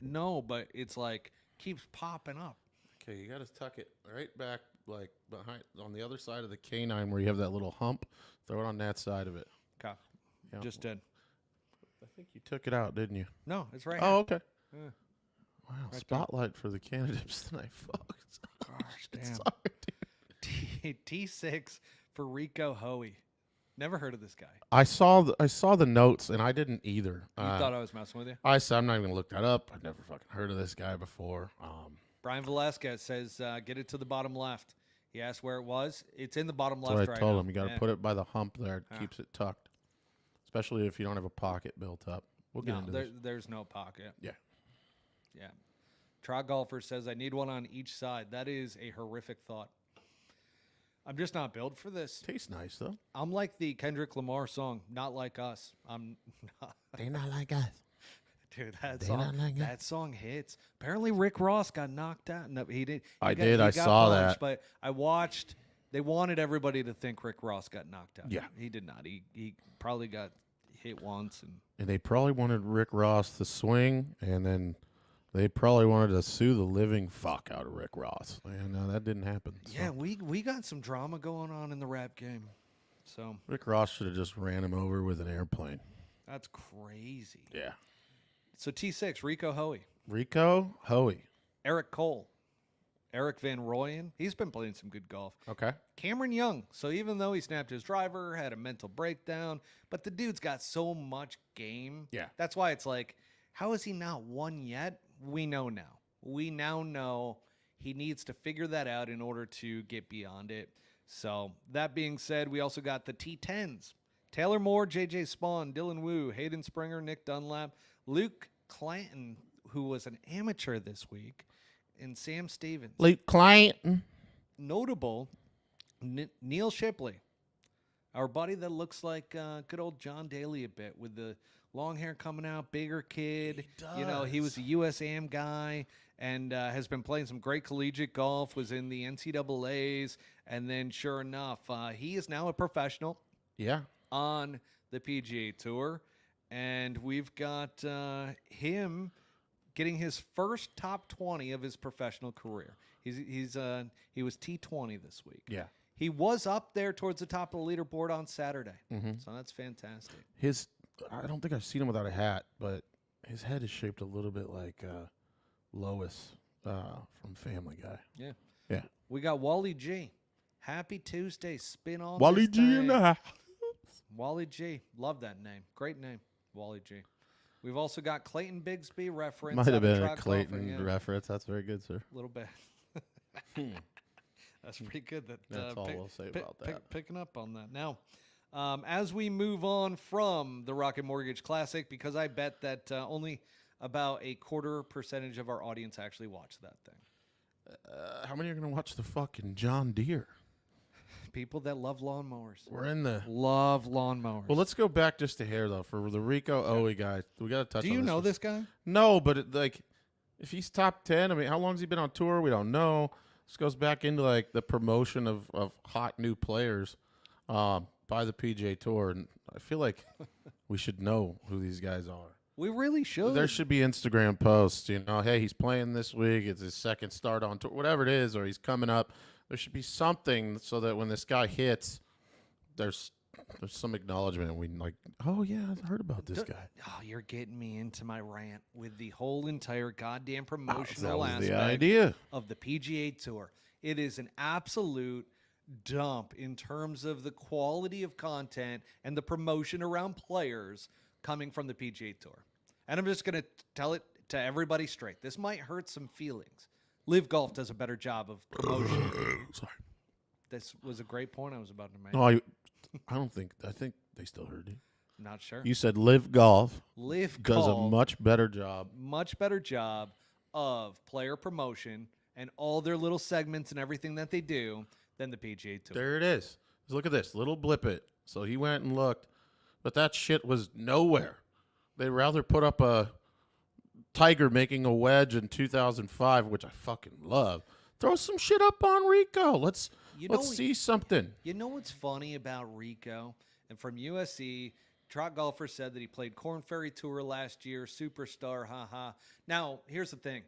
Speaker 1: No, but it's like, keeps popping up.
Speaker 2: Okay, you got to tuck it right back, like, behind, on the other side of the canine where you have that little hump. Throw it on that side of it.
Speaker 1: Okay.
Speaker 2: Yeah.
Speaker 1: Just did.
Speaker 2: I think you took it out, didn't you?
Speaker 1: No, it's right
Speaker 2: Oh,
Speaker 1: here.
Speaker 2: okay.
Speaker 1: Yeah.
Speaker 2: Wow,
Speaker 1: Right
Speaker 2: spotlight for the candidates tonight, folks.
Speaker 1: Gosh, damn.
Speaker 2: Sorry, dude.
Speaker 1: T6 for Rico Hoey. Never heard of this guy.
Speaker 2: I saw the notes, and I didn't either.
Speaker 1: You thought I was messing with you?
Speaker 2: I said, I'm not even going to look that up. I've never fucking heard of this guy before.
Speaker 1: Brian Velasquez says, get it to the bottom left. He asked where it was. It's in the bottom
Speaker 2: That's
Speaker 1: left
Speaker 2: what I
Speaker 1: right
Speaker 2: told
Speaker 1: now.
Speaker 2: him. You got to
Speaker 1: Yeah.
Speaker 2: put it by the hump there. It
Speaker 1: Yeah.
Speaker 2: keeps it tucked, especially if you don't have a pocket built up. We'll get
Speaker 1: No,
Speaker 2: into this.
Speaker 1: there's no pocket.
Speaker 2: Yeah.
Speaker 1: Yeah. Trot Golfer says, I need one on each side. That is a horrific thought. I'm just not built for this.
Speaker 2: Tastes nice, though.
Speaker 1: I'm like the Kendrick Lamar song, Not Like Us. I'm not.
Speaker 2: They not like us.
Speaker 1: Dude, that
Speaker 2: They
Speaker 1: song,
Speaker 2: not like us.
Speaker 1: that song hits. Apparently, Rick Ross got knocked out. No, he did.
Speaker 2: I
Speaker 1: He
Speaker 2: did. I
Speaker 1: got
Speaker 2: saw
Speaker 1: punched,
Speaker 2: that.
Speaker 1: But I watched. They wanted everybody to think Rick Ross got knocked out.
Speaker 2: Yeah.
Speaker 1: He did not. He probably got hit once.
Speaker 2: And they probably wanted Rick Ross to swing, and then they probably wanted to sue the living fuck out of Rick Ross. And that didn't happen. So.
Speaker 1: Yeah, we got some drama going on in the rap game. So
Speaker 2: Rick Ross should have just ran him over with an airplane.
Speaker 1: that's crazy.
Speaker 2: Yeah.
Speaker 1: So T6, Rico Hoey,
Speaker 2: Rico Hoey.
Speaker 1: Eric Cole, Eric Van Rooyen. He's been playing some good golf.
Speaker 2: Okay.
Speaker 1: Cameron Young. So even though he snapped his driver, had a mental breakdown, but the dude's got so much game.
Speaker 2: Yeah.
Speaker 1: That's why it's like, how has he not won yet? We know now. We now know he needs to figure that out in order to get beyond it. So that being said, we also got the T10s. Taylor Moore, JJ Spawn, Dylan Wu, Hayden Springer, Nick Dunlap, Luke Clanton, who was an amateur this week, and Sam Stevens.
Speaker 2: Luke Clanton.
Speaker 1: Notable, Neil Shipley, our buddy that looks like good old John Daly a bit with the long hair coming out, bigger kid.
Speaker 2: He
Speaker 1: You know, he was a USAM guy and has been playing some great collegiate golf, was in the NCAAs, and then sure enough, he is now a professional
Speaker 2: Yeah.
Speaker 1: on the PGA Tour, and we've got him getting his first top 20 of his professional career. He was T20 this week.
Speaker 2: Yeah.
Speaker 1: He was up there towards the top of the leaderboard on Saturday,
Speaker 2: Mm-hmm.
Speaker 1: so that's fantastic.
Speaker 2: I don't think I've seen him without a hat, but his head is shaped a little bit like Lois from Family Guy.
Speaker 1: Yeah,
Speaker 2: Yeah.
Speaker 1: we got Wally G. Happy Tuesday, spin on
Speaker 2: Wally
Speaker 1: this
Speaker 2: G in
Speaker 1: thing.
Speaker 2: the house.
Speaker 1: Wally G, love that name, great name, Wally G. We've also got Clayton Bigsby reference.
Speaker 2: Might have
Speaker 1: out of
Speaker 2: been a
Speaker 1: Trot
Speaker 2: Clayton
Speaker 1: Golfer, yeah.
Speaker 2: reference. That's very good, sir.
Speaker 1: A little bit. That's pretty good.
Speaker 2: That's all I'll say about that.
Speaker 1: Picking up on that. Now, as we move on from the Rocket Mortgage Classic, because I bet that only about a quarter percentage of our audience actually watched that thing.
Speaker 2: How many are going to watch the fucking John Deere?
Speaker 1: People that love lawnmowers.
Speaker 2: We're in the...
Speaker 1: Love lawnmowers.
Speaker 2: Well, let's go back just a hair, though. For the Rico Hoey guy, we got to touch on
Speaker 1: Do you
Speaker 2: this
Speaker 1: know
Speaker 2: one.
Speaker 1: this guy?
Speaker 2: No, but if he's top 10, I mean, how long has he been on tour? We don't know. This goes back into, like, the promotion of hot new players by the PGA Tour, and I feel like we should know who these guys are.
Speaker 1: We really should.
Speaker 2: There should be Instagram posts, you know, hey, he's playing this week. It's his second start on tour, whatever it is, or he's coming up. There should be something so that when this guy hits, there's some acknowledgement. And we like, oh, yeah, I've heard about this guy.
Speaker 1: Oh, you're getting me into my rant with the whole entire goddamn
Speaker 2: That
Speaker 1: promotional
Speaker 2: was
Speaker 1: aspect
Speaker 2: the idea.
Speaker 1: of the PGA Tour. It is an absolute dump in terms of the quality of content and the promotion around players coming from the PGA Tour. And I'm just going to tell it to everybody straight. This might hurt some feelings. Live Golf does a better job of promotion.
Speaker 2: Sorry.
Speaker 1: This was a great point I was about to make.
Speaker 2: No, I think they still heard you.
Speaker 1: Not sure.
Speaker 2: You said Live Golf
Speaker 1: Live
Speaker 2: does a
Speaker 1: Golf,
Speaker 2: much better job.
Speaker 1: much better job of player promotion and all their little segments and everything that they do than the PGA Tour.
Speaker 2: There it is. Look at this little blip it. So he went and looked, but that shit was nowhere. They rather put up a Tiger making a wedge in 2005, which I fucking love. Throw some shit up on Rico. Let's see something.
Speaker 1: You know what's funny about Rico? And from USC, Trot Golfer said that he played Korn Ferry Tour last year, superstar, haha. Now, here's the thing.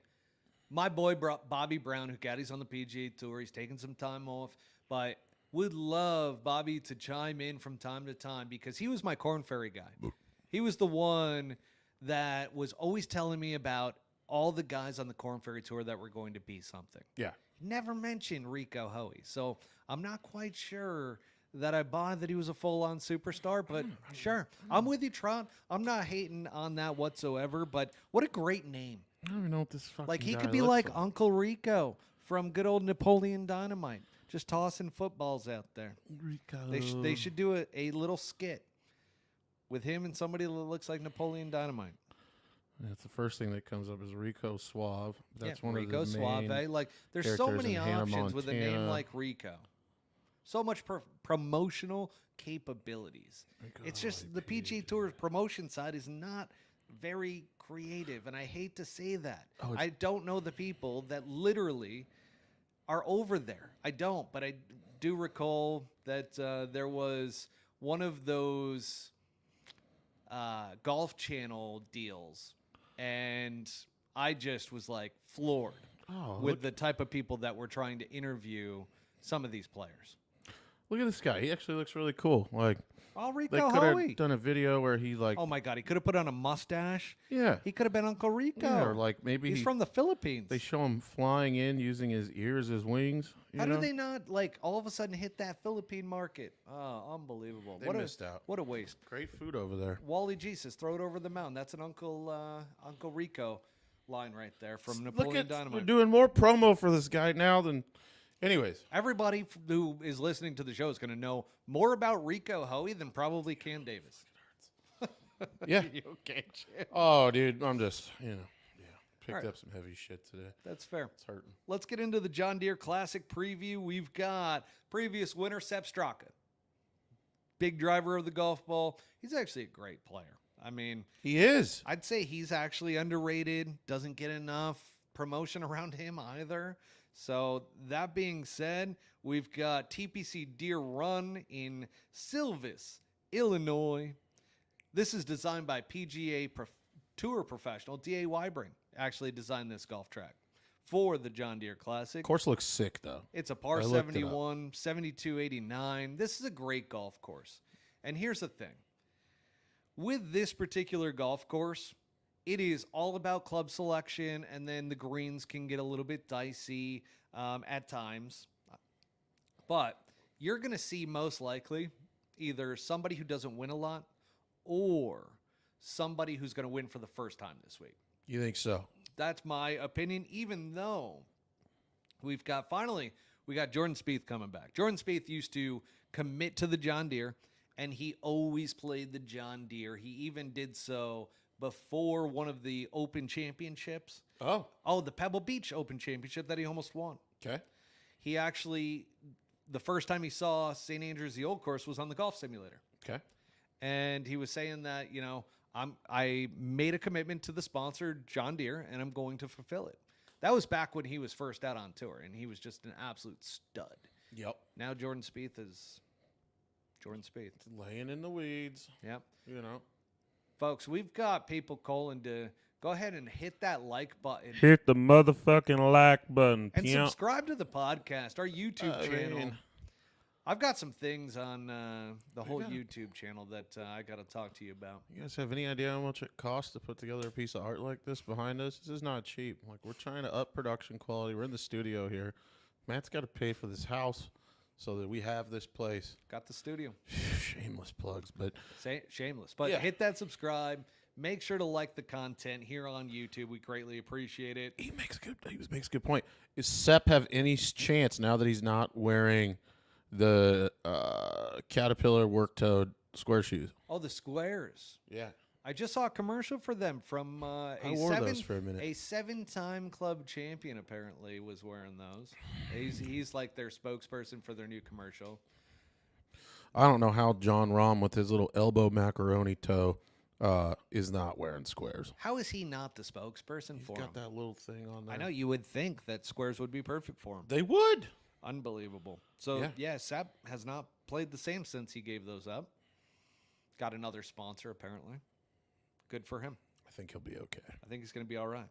Speaker 1: My boy Bobby Brown, who caddies on the PGA Tour, he's taking some time off, but would love Bobby to chime in from time to time because he was my Korn Ferry guy. He was the one that was always telling me about all the guys on the Korn Ferry Tour that were going to be something.
Speaker 2: Yeah.
Speaker 1: Never mentioned Rico Hoey. So I'm not quite sure that I buy that he was a full-on superstar, but sure. I'm with you, Trot. I'm not hating on that whatsoever, but what a great name.
Speaker 2: I don't even know what this fucking
Speaker 1: Like, he
Speaker 2: guy
Speaker 1: could be
Speaker 2: looks
Speaker 1: like Uncle Rico from good old Napoleon Dynamite, just tossing footballs out there.
Speaker 2: Rico.
Speaker 1: They should do a little skit with him and somebody that looks like Napoleon Dynamite.
Speaker 2: That's the first thing that comes up is Rico Suave. That's one
Speaker 1: Rico
Speaker 2: of the
Speaker 1: Suave.
Speaker 2: main
Speaker 1: Like, there's so
Speaker 2: characters
Speaker 1: many
Speaker 2: in Hannah
Speaker 1: options with a name
Speaker 2: Montana.
Speaker 1: like Rico. So much promotional capabilities. It's just the PGA Tour's promotion side is not very creative, and I hate to say that. I don't know the people that literally are over there. I don't, but I do recall that there was one of those Golf Channel deals, and I just was like floored with the type of people that were trying to interview some of these players.
Speaker 2: Look at this guy. He actually looks really cool. Like,
Speaker 1: Oh,
Speaker 2: they
Speaker 1: Rico
Speaker 2: could
Speaker 1: Hoey.
Speaker 2: have done a video where he like,
Speaker 1: Oh my God, he could have put on a mustache.
Speaker 2: yeah,
Speaker 1: He could have been Uncle Rico.
Speaker 2: yeah, or like maybe
Speaker 1: He's from the Philippines.
Speaker 2: they show him flying in using his ears as wings.
Speaker 1: How
Speaker 2: know?
Speaker 1: do they not like all of a sudden hit that Philippine market? Oh, unbelievable!
Speaker 2: They
Speaker 1: what
Speaker 2: missed out.
Speaker 1: What a waste.
Speaker 2: Great food over there.
Speaker 1: Wally Jesus, throw it over the mountain. That's an Uncle Rico line right there from
Speaker 2: Look
Speaker 1: Napoleon
Speaker 2: at
Speaker 1: Dynamite.
Speaker 2: we're doing more promo for this guy now than. Anyways,
Speaker 1: Everybody who is listening to the show is going to know more about Rico Hoey than probably Cam Davis.
Speaker 2: yeah.
Speaker 1: You okay, Jim?
Speaker 2: Oh, dude, I'm just picked
Speaker 1: right.
Speaker 2: up some heavy shit today.
Speaker 1: That's fair.
Speaker 2: It's hurting.
Speaker 1: Let's get into the John Deere Classic preview. We've got previous winner Sepp Straka. Big driver of the golf ball. He's actually a great player. I mean,
Speaker 2: He is.
Speaker 1: I'd say he's actually underrated. Doesn't get enough promotion around him either. So that being said, we've got TPC Deere Run in Silvis, Illinois. This is designed by PGA Tour professional D.A. Weibring. Actually designed this golf track for the John Deere Classic.
Speaker 2: Course looks sick though.
Speaker 1: It's a par
Speaker 2: I looked it up.
Speaker 1: 71, 7289. This is a great golf course. And here's the thing. With this particular golf course, it is all about club selection, and then the greens can get a little bit dicey at times. But you're going to see most likely either somebody who doesn't win a lot or somebody who's going to win for the first time this week.
Speaker 2: You think so?
Speaker 1: That's my opinion, even though we got Jordan Spieth coming back. Jordan Spieth used to commit to the John Deere, and he always played the John Deere. He even did so before one of the Open Championships. Oh, the Pebble Beach Open Championship that he almost won.
Speaker 2: Okay.
Speaker 1: He actually, the first time he saw St. Andrews, the old course, was on the golf simulator.
Speaker 2: Okay.
Speaker 1: And he was saying that, I made a commitment to the sponsor, John Deere, and I'm going to fulfill it. That was back when he was first out on tour, and he was just an absolute stud.
Speaker 2: Yep.
Speaker 1: Now Jordan Spieth is Jordan Spieth.
Speaker 2: Laying in the weeds.
Speaker 1: Yep.
Speaker 2: You know.
Speaker 1: Folks, we've got people calling to go ahead and hit that like button.
Speaker 3: Hit the motherfucking like button,
Speaker 1: And
Speaker 3: pimp.
Speaker 1: subscribe to the podcast, our YouTube channel. I've got some things on the whole YouTube channel that I got to talk to you about.
Speaker 2: You guys have any idea how much it costs to put together a piece of art like this behind us? This is not cheap. Like, we're trying to up production quality. We're in the studio here. Matt's got to pay for this house so that we have this place.
Speaker 1: Got the studio.
Speaker 2: Shameless plugs, but
Speaker 1: Shameless. But
Speaker 2: Yeah.
Speaker 1: hit that subscribe. Make sure to like the content here on YouTube. We greatly appreciate it.
Speaker 2: he makes a good point. Is Sepp have any chance now that he's not wearing the Caterpillar work-toed square shoes.
Speaker 1: Oh, the squares.
Speaker 2: Yeah.
Speaker 1: I just saw a commercial for them from
Speaker 2: I wore those for a minute.
Speaker 1: A 7-time club champion apparently was wearing those. He's like their spokesperson for their new commercial.
Speaker 2: I don't know how John Rahm with his little elbow macaroni toe is not wearing squares.
Speaker 1: How is he not the spokesperson
Speaker 2: He's
Speaker 1: for
Speaker 2: got
Speaker 1: him?
Speaker 2: that little thing on there.
Speaker 1: I know you would think that squares would be perfect for him.
Speaker 2: They would.
Speaker 1: Unbelievable. So yeah, Sepp has not played the same since he gave those up. Got another sponsor apparently. Good for him.
Speaker 2: I think he'll be okay.
Speaker 1: I think he's going to be all right.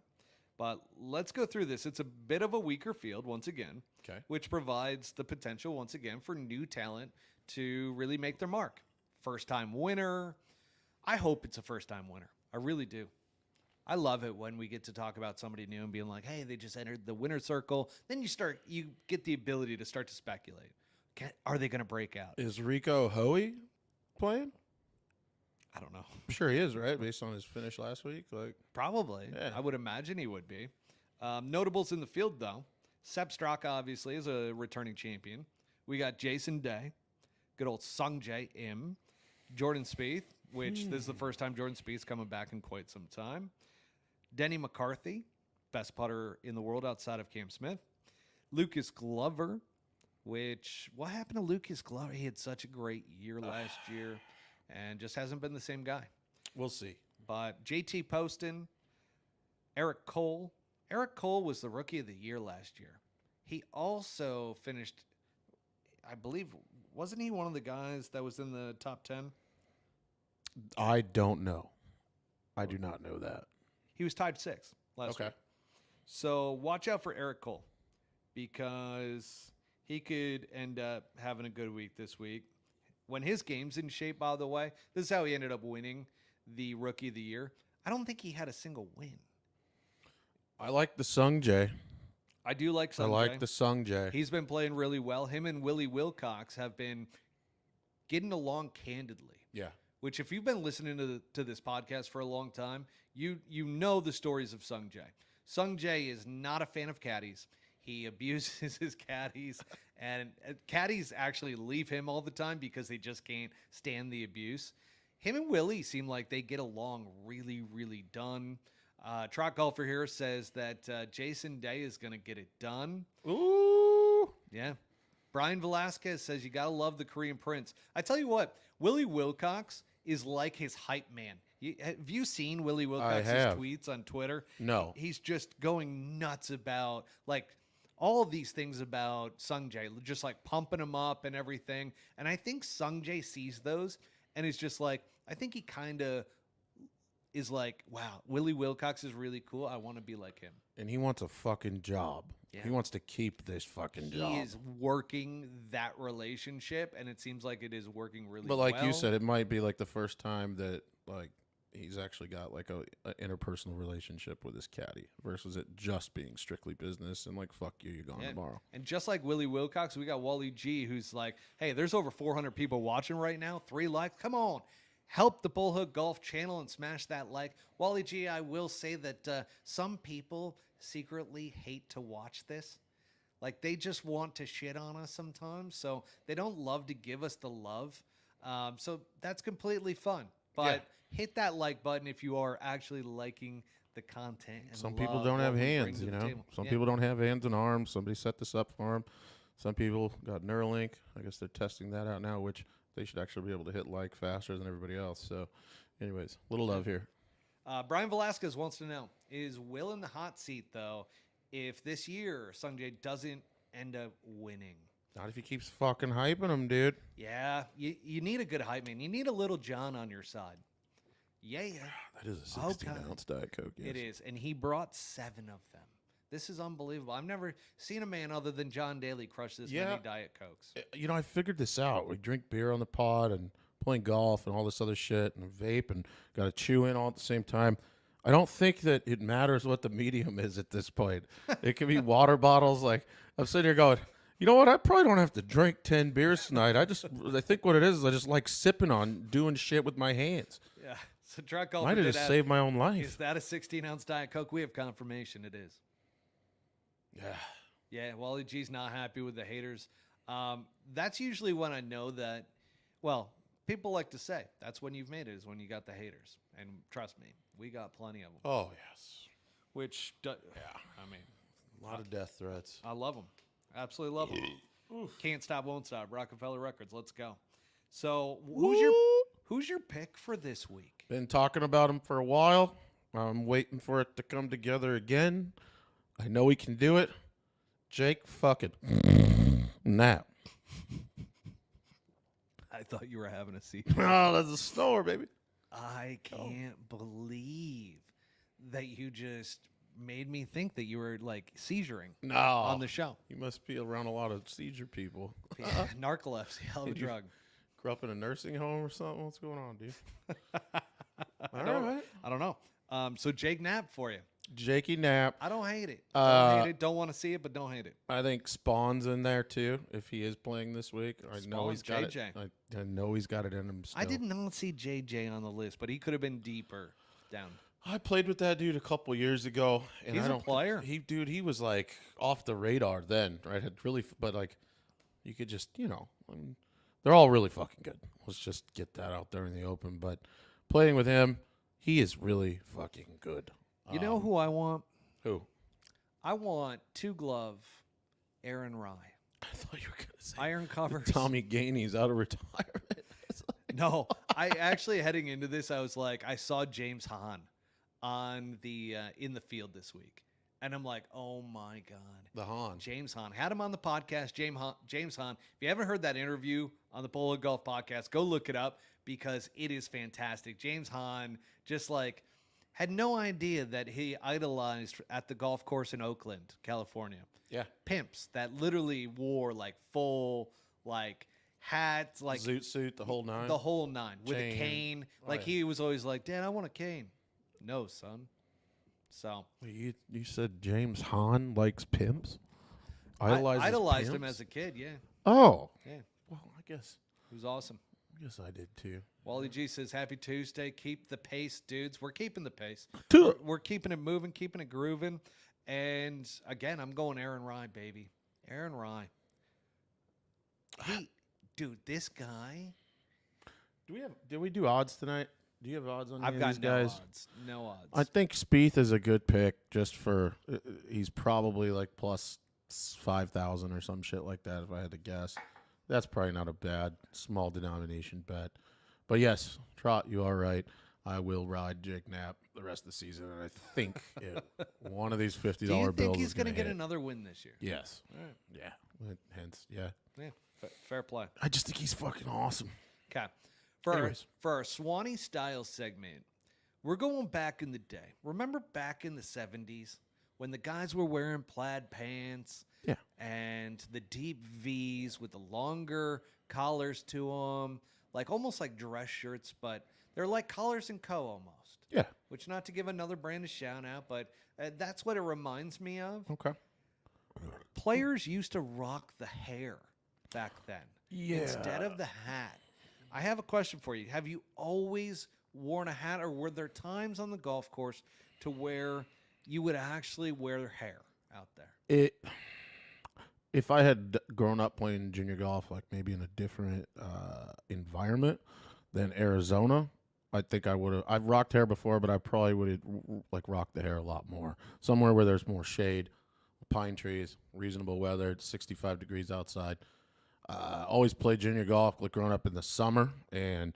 Speaker 1: But let's go through this. It's a bit of a weaker field once again,
Speaker 2: Okay.
Speaker 1: which provides the potential once again for new talent to really make their mark. First-time winner. I hope it's a first-time winner. I really do. I love it when we get to talk about somebody new and being like, hey, they just entered the winner's circle. Then you get the ability to start to speculate. Are they going to break out?
Speaker 2: Is Rico Hoey playing?
Speaker 1: I don't know.
Speaker 2: I'm sure he is, right? Based on his finish last week.
Speaker 1: Probably.
Speaker 2: Yeah.
Speaker 1: I would imagine he would be. Notables in the field, though. Sepp Straka, obviously, is a returning champion. We got Jason Day, good old Sungjae Im, Jordan Spieth, which this is the first time Jordan Spieth's coming back in quite some time. Denny McCarthy, best putter in the world outside of Cam Smith. Lucas Glover, what happened to Lucas Glover? He had such a great year last year and just hasn't been the same guy.
Speaker 2: We'll see.
Speaker 1: But JT Poston, Eric Cole. Eric Cole was the rookie of the year last year. He also finished, I believe, wasn't he one of the guys that was in the top 10?
Speaker 2: I don't know. I do not know that.
Speaker 1: He was tied 6th last week. So watch out for Eric Cole because he could end up having a good week this week. When his game's in shape, by the way, this is how he ended up winning the Rookie of the Year. I don't think he had a single win.
Speaker 2: I like the Sungjae.
Speaker 1: I do like Sungjae.
Speaker 2: I like the Sungjae.
Speaker 1: He's been playing really well. Him and Willie Wilcox have been getting along candidly.
Speaker 2: Yeah.
Speaker 1: Which, if you've been listening to this podcast for a long time, you know the stories of Sungjae. Sungjae is not a fan of caddies. He abuses his caddies, and caddies actually leave him all the time because they just can't stand the abuse. Him and Willie seem like they get along really, really done. Trot Golfer here says that Jason Day is going to get it done.
Speaker 2: Ooh.
Speaker 1: Yeah. Brian Velasquez says you got to love the Korean Prince. I tell you what, Willie Wilcox is like his hype man. Have you seen Willie Wilcox's tweets on Twitter?
Speaker 2: No.
Speaker 1: He's just going nuts about all of these things about Sungjae, just like pumping him up and everything. And I think Sungjae sees those and is just like, I think he kind of is like, wow, Willie Wilcox is really cool. I want to be like him.
Speaker 2: And he wants a fucking job.
Speaker 1: Yeah.
Speaker 2: He wants to keep this fucking job.
Speaker 1: He is working that relationship, and it seems like it is working really well.
Speaker 2: But like you said, it might be like the first time that he's actually got like a interpersonal relationship with his caddy versus it just being strictly business and like, fuck you, you're gone tomorrow.
Speaker 1: And just like Willie Wilcox, we got Wally G, who's like, hey, there's over 400 people watching right now. 3 likes. Come on. Help the Bullhook Golf channel and smash that like. Wally G, I will say that some people secretly hate to watch this. Like, they just want to shit on us sometimes. So they don't love to give us the love. So that's completely fun. But hit that like button if you are actually liking the content. And
Speaker 2: some people don't have hands, you know. Some people don't have hands and arms. Somebody set this up for them. Some people got Neuralink. I guess they're testing that out now, which they should actually be able to hit like faster than everybody else. So, anyways, little love here.
Speaker 1: Brian Velasquez wants to know, is Will in the hot seat, though, if this year Sungjae doesn't end up winning?
Speaker 2: Not if he keeps fucking hyping him, dude.
Speaker 1: Yeah, you need a good hype man. You need a little John on your side. Yeah.
Speaker 2: That is a 16-ounce Diet Coke, yes.
Speaker 1: It is, and he brought 7 of them. This is unbelievable. I've never seen a man other than John Daly crush this many Diet Cokes.
Speaker 2: You know, I figured this out. We drink beer on the pod and playing golf and all this other shit and vape and got to chew in all at the same time. I don't think that it matters what the medium is at this point. It can be water bottles. Like, I'm sitting here going, you know what? I probably don't have to drink 10 beers tonight. I think what it is I just like sipping on doing shit with my hands.
Speaker 1: Yeah. So Truck Golfer
Speaker 2: might have just saved my own life.
Speaker 1: Is that a 16-ounce Diet Coke? We have confirmation it is.
Speaker 2: Yeah.
Speaker 1: Yeah, Wally G's not happy with the haters. That's usually when I know that Well, people like to say that's when you've made it, is when you got the haters. And trust me, we got plenty of them.
Speaker 2: Oh yes.
Speaker 1: Which, I mean,
Speaker 2: A lot of death threats.
Speaker 1: I love them. Absolutely love them. Can't stop, won't stop. Rockefeller Records. Let's go. So, who's your pick for this week?
Speaker 2: Been talking about him for a while. I'm waiting for it to come together again. I know he can do it. Jake fucking Knapp.
Speaker 1: I thought you were having a seat.
Speaker 2: Oh, that's a snore, baby.
Speaker 1: I can't believe that you just made me think that you were like seizuring
Speaker 2: No.
Speaker 1: on the show.
Speaker 2: You must be around a lot of seizure people.
Speaker 1: Yeah, narcolepsy, hell of a
Speaker 2: Did you-
Speaker 1: drug.
Speaker 2: Grew up in a nursing home or something? What's going on, dude?
Speaker 1: I don't know. So Jake Knapp for you.
Speaker 2: Jakey Knapp.
Speaker 1: I don't hate it. Don't want to see it, but don't hate it.
Speaker 2: I think Spawn's in there too. If he is playing this week, I know he's got
Speaker 1: JJ.
Speaker 2: it. I know he's got it in him. Still.
Speaker 1: I did not see JJ on the list, but he could have been deeper down.
Speaker 2: I played with that dude a couple years ago, and
Speaker 1: He's
Speaker 2: I
Speaker 1: a
Speaker 2: don't.
Speaker 1: player.
Speaker 2: He was like off the radar then, right? Had really, but like, you could just, I mean, they're all really fucking good. Let's just get that out there in the open. But playing with him, he is really fucking good.
Speaker 1: You know who I want?
Speaker 2: Who?
Speaker 1: I want two glove Aaron Rye.
Speaker 2: I thought you were gonna say
Speaker 1: Iron covers.
Speaker 2: Tommy Gainey's out of retirement.
Speaker 1: No, I actually heading into this, I was like, I saw James Hahn on the in the field this week, and I'm like, oh my god,
Speaker 2: The Han.
Speaker 1: James Hahn. Had him on the podcast. James Hahn. If you haven't heard that interview on the Polo Golf Podcast, go look it up because it is fantastic. James Hahn just like had no idea that he idolized at the golf course in Oakland, California.
Speaker 2: Yeah.
Speaker 1: Pimps that literally wore like full like hats, like
Speaker 2: Zoot suit, the whole nine.
Speaker 1: the whole nine with a
Speaker 2: Chain.
Speaker 1: cane.
Speaker 2: Oh,
Speaker 1: Like
Speaker 2: yeah.
Speaker 1: he was always like, Dad, I want a cane. No, son. So
Speaker 2: You said James Hahn likes pimps?
Speaker 1: I
Speaker 2: Idolizes
Speaker 1: idolized him
Speaker 2: pimps?
Speaker 1: as a kid. Yeah,
Speaker 2: Oh.
Speaker 1: yeah,
Speaker 2: Well, I guess
Speaker 1: he was awesome.
Speaker 2: I did too.
Speaker 1: Wally G says, "Happy Tuesday. Keep the pace, dudes. We're keeping the pace.
Speaker 2: Two.
Speaker 1: We're keeping it moving, keeping it grooving." And again, I'm going Aaron Rye, baby. Aaron Rye. Dude, this guy.
Speaker 2: Did we do odds tonight? Do you have odds on
Speaker 1: I've
Speaker 2: any of
Speaker 1: got
Speaker 2: these
Speaker 1: no
Speaker 2: guys?
Speaker 1: odds. No odds.
Speaker 2: I think Spieth is a good pick just for he's probably like plus 5,000 or some shit like that if I had to guess. That's probably not a bad small denomination bet. But yes, Trot, you are right. I will ride Jake Knapp the rest of the season, and I think one of these $50
Speaker 1: Do you
Speaker 2: bills
Speaker 1: think he's
Speaker 2: is going to
Speaker 1: get
Speaker 2: hit.
Speaker 1: another win this year?
Speaker 2: Yes.
Speaker 1: All right.
Speaker 2: Yeah. Hence, yeah.
Speaker 1: Yeah. Fair play.
Speaker 2: I just think he's fucking awesome.
Speaker 1: Okay.
Speaker 2: Anyways.
Speaker 1: For our Swanee style segment, we're going back in the day. Remember back in the 70s when the guys were wearing plaid pants
Speaker 2: Yeah.
Speaker 1: and the deep V's with the longer collars to them, like almost like dress shirts, but they're like Collars and Co. almost.
Speaker 2: Yeah.
Speaker 1: Which, not to give another brand a shout out, but that's what it reminds me of.
Speaker 2: Okay.
Speaker 1: Players used to rock the hair back then instead of the hat. I have a question for you. Have you always worn a hat, or were there times on the golf course to where you would actually wear hair out there?
Speaker 2: If I had grown up playing junior golf, like maybe in a different environment than Arizona, I think I would have. I've rocked hair before, but I probably would have like rocked the hair a lot more. Somewhere where there's more shade, pine trees, reasonable weather. It's 65 degrees outside. Always played junior golf, like growing up in the summer, and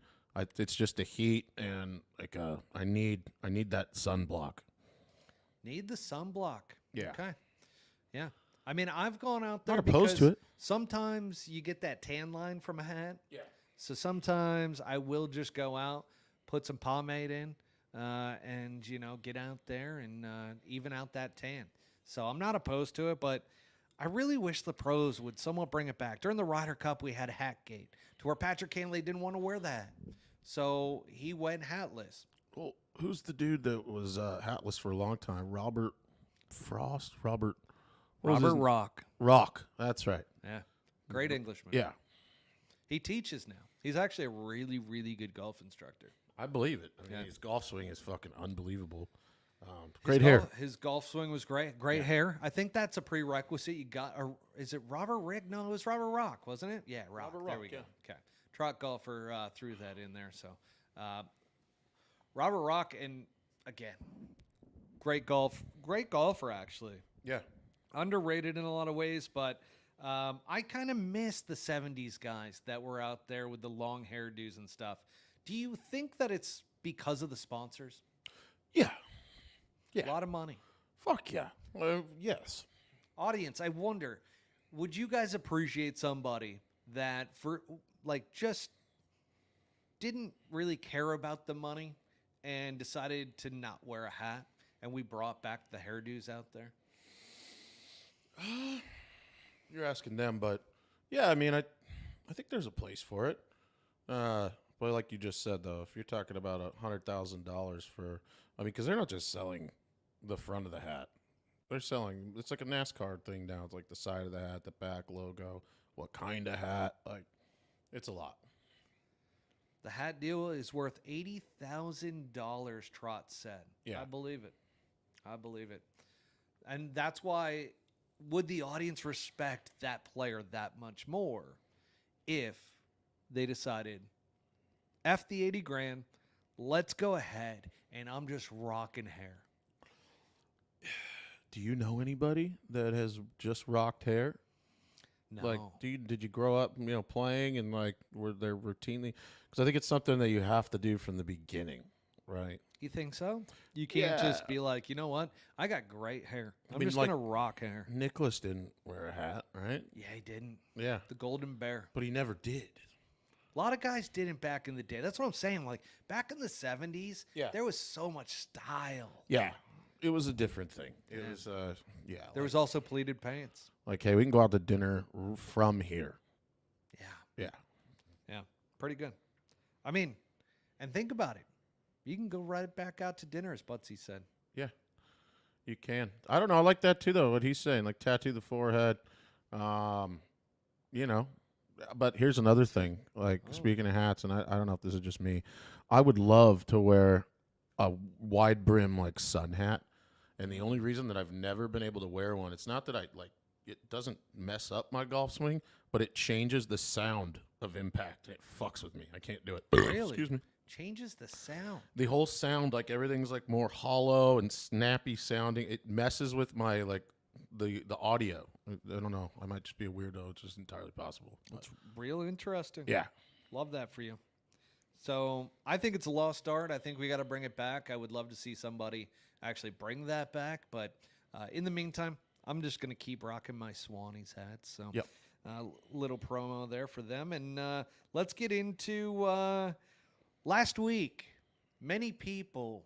Speaker 2: it's just the heat, and like I need that sunblock.
Speaker 1: Need the sunblock.
Speaker 2: Yeah.
Speaker 1: Okay. Yeah. I mean, I've gone out there
Speaker 2: Not opposed to
Speaker 1: because
Speaker 2: it.
Speaker 1: sometimes you get that tan line from a hat.
Speaker 2: Yeah.
Speaker 1: So sometimes I will just go out, put some pomade in, and, get out there and even out that tan. So I'm not opposed to it, but I really wish the pros would somewhat bring it back. During the Ryder Cup, we had hat gate to where Patrick Cantlay didn't want to wear that. So he went hatless.
Speaker 2: Well, who's the dude that was hatless for a long time? Robert Frost? Robert
Speaker 1: Rock.
Speaker 2: Rock. That's right.
Speaker 1: Yeah. Great Englishman.
Speaker 2: Yeah.
Speaker 1: He teaches now. He's actually a really, really good golf instructor.
Speaker 2: I believe it. I mean,
Speaker 1: Yeah.
Speaker 2: his golf swing is fucking unbelievable. Great hair.
Speaker 1: His golf swing was great. Great hair. I think that's a prerequisite. You got, or is it Robert Rick? No, it was Robert Rock, wasn't it? Yeah, Rock.
Speaker 2: Robert
Speaker 1: There
Speaker 2: Rock,
Speaker 1: we go.
Speaker 2: yeah.
Speaker 1: Okay. trot golfer threw that in there. So Robert Rock, and again, great golfer actually.
Speaker 2: Yeah.
Speaker 1: Underrated in a lot of ways, but I kind of miss the 70s guys that were out there with the long hairdos and stuff. Do you think that it's because of the sponsors?
Speaker 2: Yeah.
Speaker 1: A
Speaker 2: Yeah.
Speaker 1: lot of money.
Speaker 2: Fuck yeah. Yes.
Speaker 1: Audience, I wonder, would you guys appreciate somebody that for like just didn't really care about the money and decided to not wear a hat, and we brought back the hairdos out there?
Speaker 2: You're asking them, but yeah, I mean, I think there's a place for it. But like you just said, though, if you're talking about $100,000 for, I mean, because they're not just selling the front of the hat. They're selling, it's like a NASCAR thing now. It's like the side of the hat, the back logo, what kind of hat. Like, it's a lot.
Speaker 1: The hat deal is worth $80,000, Trot said.
Speaker 2: Yeah.
Speaker 1: I believe it. And that's why, would the audience respect that player that much more if they decided, F the 80 grand, let's go ahead and I'm just rocking hair?
Speaker 2: Do you know anybody that has just rocked hair?
Speaker 1: No.
Speaker 2: Like, did you grow up, playing and like were there routinely? Because I think it's something that you have to do from the beginning, right?
Speaker 1: You think so? You can't just
Speaker 2: Yeah.
Speaker 1: be like, you know what? I got great hair. I'm
Speaker 2: mean,
Speaker 1: just
Speaker 2: like-
Speaker 1: going to rock hair.
Speaker 2: Nicholas didn't wear a hat, right?
Speaker 1: Yeah, he didn't.
Speaker 2: Yeah,
Speaker 1: The Golden Bear.
Speaker 2: but he never did.
Speaker 1: A lot of guys didn't back in the day. That's what I'm saying. Like, back in the 70s,
Speaker 2: Yeah.
Speaker 1: there was so much style.
Speaker 2: Yeah, it was a different thing. It
Speaker 1: Yeah.
Speaker 2: was, yeah.
Speaker 1: There was also pleated pants.
Speaker 2: like, hey, we can go out to dinner from here.
Speaker 1: Yeah.
Speaker 2: Yeah,
Speaker 1: Yeah. Pretty good. I mean, and think about it. You can go right back out to dinner, as Butsy said.
Speaker 2: yeah, you can. I don't know. I like that too, though. What he's saying, like tattoo the forehead. You know. But here's another thing. Like speaking of hats, and I don't know if this is just me. I would love to wear a wide brim like sun hat, and the only reason that I've never been able to wear one, it's not that I like it doesn't mess up my golf swing, but it changes the sound of impact. It fucks with me. I can't do it.
Speaker 1: Really?
Speaker 2: Excuse me.
Speaker 1: Changes the sound.
Speaker 2: The whole sound, like everything's like more hollow and snappy sounding. It messes with my like the audio. I don't know. I might just be a weirdo. It's just entirely possible. But,
Speaker 1: It's real interesting.
Speaker 2: yeah.
Speaker 1: Love that for you. So I think it's a lost art. I think we got to bring it back. I would love to see somebody actually bring that back. But in the meantime, I'm just going to keep rocking my Swannies hats. So
Speaker 2: Yep.
Speaker 1: little promo there for them. And let's get into last week. Many people,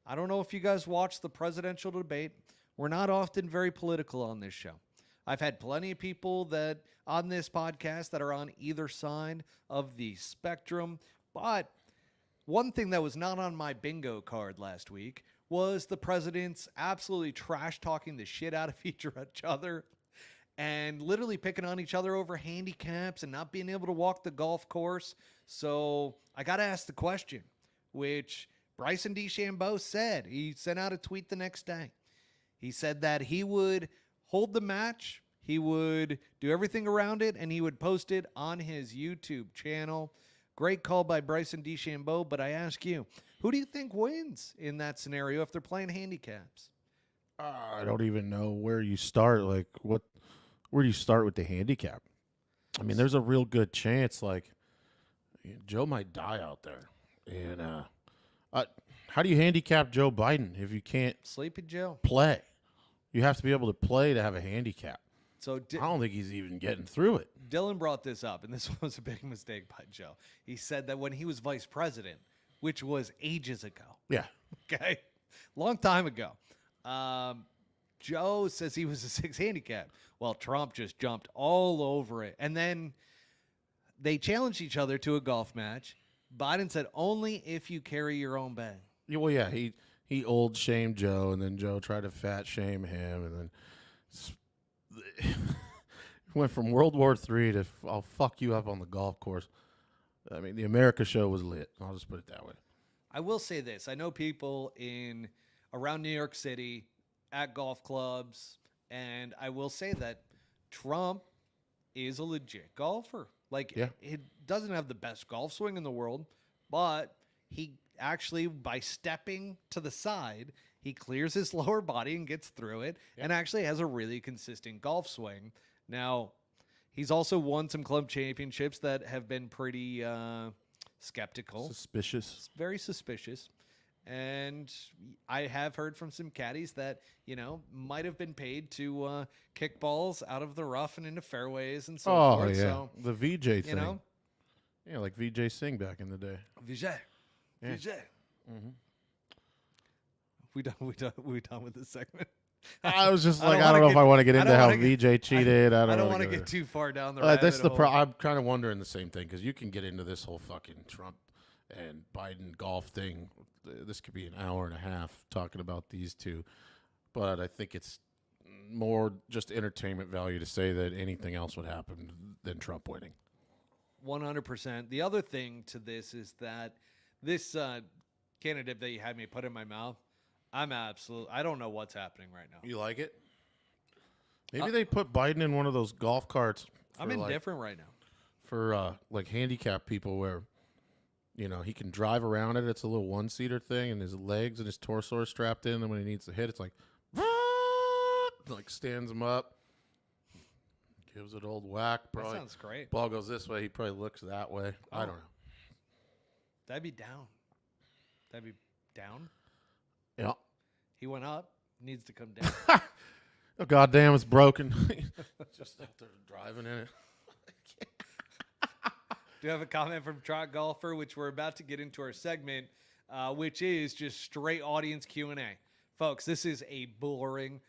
Speaker 1: I don't know if you guys watched the presidential debate. We're not often very political on this show. I've had plenty of people that on this podcast that are on either side of the spectrum. But one thing that was not on my bingo card last week was the presidents absolutely trash talking the shit out of each other and literally picking on each other over handicaps and not being able to walk the golf course. So I got to ask the question, which Bryson DeChambeau said. He sent out a tweet the next day. He said that he would hold the match, he would do everything around it, and he would post it on his YouTube channel. Great call by Bryson DeChambeau, but I ask you, who do you think wins in that scenario if they're playing handicaps?
Speaker 2: I don't even know where you start. Like, where do you start with the handicap? I mean, there's a real good chance, like, Joe might die out there. And how do you handicap Joe Biden if you can't
Speaker 1: Sleepy Joe.
Speaker 2: play? You have to be able to play to have a handicap.
Speaker 1: So
Speaker 2: I don't think he's even getting through it.
Speaker 1: Dylan brought this up, and this was a big mistake by Joe. He said that when he was vice president, which was ages ago,
Speaker 2: Yeah.
Speaker 1: okay, long time ago, Joe says he was a 6 handicap. Well, Trump just jumped all over it. And then they challenged each other to a golf match. Biden said, only if you carry your own bag.
Speaker 2: Yeah, well, yeah, he old shamed Joe, and then Joe tried to fat shame him, and then went from World War III to I'll fuck you up on the golf course. I mean, the America show was lit. I'll just put it that way.
Speaker 1: I will say this. I know people around New York City at golf clubs, and I will say that Trump is a legit golfer. Like,
Speaker 2: Yeah.
Speaker 1: it doesn't have the best golf swing in the world, but he actually, by stepping to the side, he clears his lower body and gets through it and actually has a really consistent golf swing. Now, he's also won some club championships that have been pretty skeptical.
Speaker 2: Suspicious.
Speaker 1: Very suspicious. And I have heard from some caddies that, might have been paid to kick balls out of the rough and into fairways and so forth.
Speaker 2: Yeah.
Speaker 1: So,
Speaker 2: The VJ thing.
Speaker 1: know,
Speaker 2: Yeah, like VJ Singh back in the day.
Speaker 1: Vijay.
Speaker 2: Yeah.
Speaker 1: Vijay.
Speaker 2: Mm-hmm.
Speaker 1: We done with this segment.
Speaker 2: I was just
Speaker 1: I
Speaker 2: like,
Speaker 1: don't
Speaker 2: I don't
Speaker 1: wanna
Speaker 2: know if I want to get
Speaker 1: I
Speaker 2: into
Speaker 1: don't
Speaker 2: how
Speaker 1: wanna
Speaker 2: VJ cheated. I
Speaker 1: don't
Speaker 2: don't
Speaker 1: want to
Speaker 2: wanna
Speaker 1: get too far down the
Speaker 2: That's the
Speaker 1: hole.
Speaker 2: I'm kind of wondering the same thing because you can get into this whole fucking Trump and Biden golf thing. This could be an hour and a half talking about these two, but I think it's more just entertainment value to say that anything else would happen than Trump winning.
Speaker 1: 100%. The other thing to this is that this candidate that you had me put in my mouth, I don't know what's happening right now.
Speaker 2: You like it? Maybe they put Biden in one of those golf carts.
Speaker 1: I'm indifferent right now.
Speaker 2: For like handicapped people where, he can drive around it. It's a little one-seater thing, and his legs and his torso are strapped in, and when he needs to hit, it's like stands him up, gives it old whack. Probably,
Speaker 1: That sounds great.
Speaker 2: ball goes this way, he probably looks that way. I don't know.
Speaker 1: That'd be down. That'd be down.
Speaker 2: Yeah.
Speaker 1: He went up. Needs to come down.
Speaker 2: Oh, goddamn, it's broken. Just out there driving in it.
Speaker 1: Do you have a comment from Trot Golfer, which we're about to get into our segment, which is just straight audience Q&A. Folks, this is a boring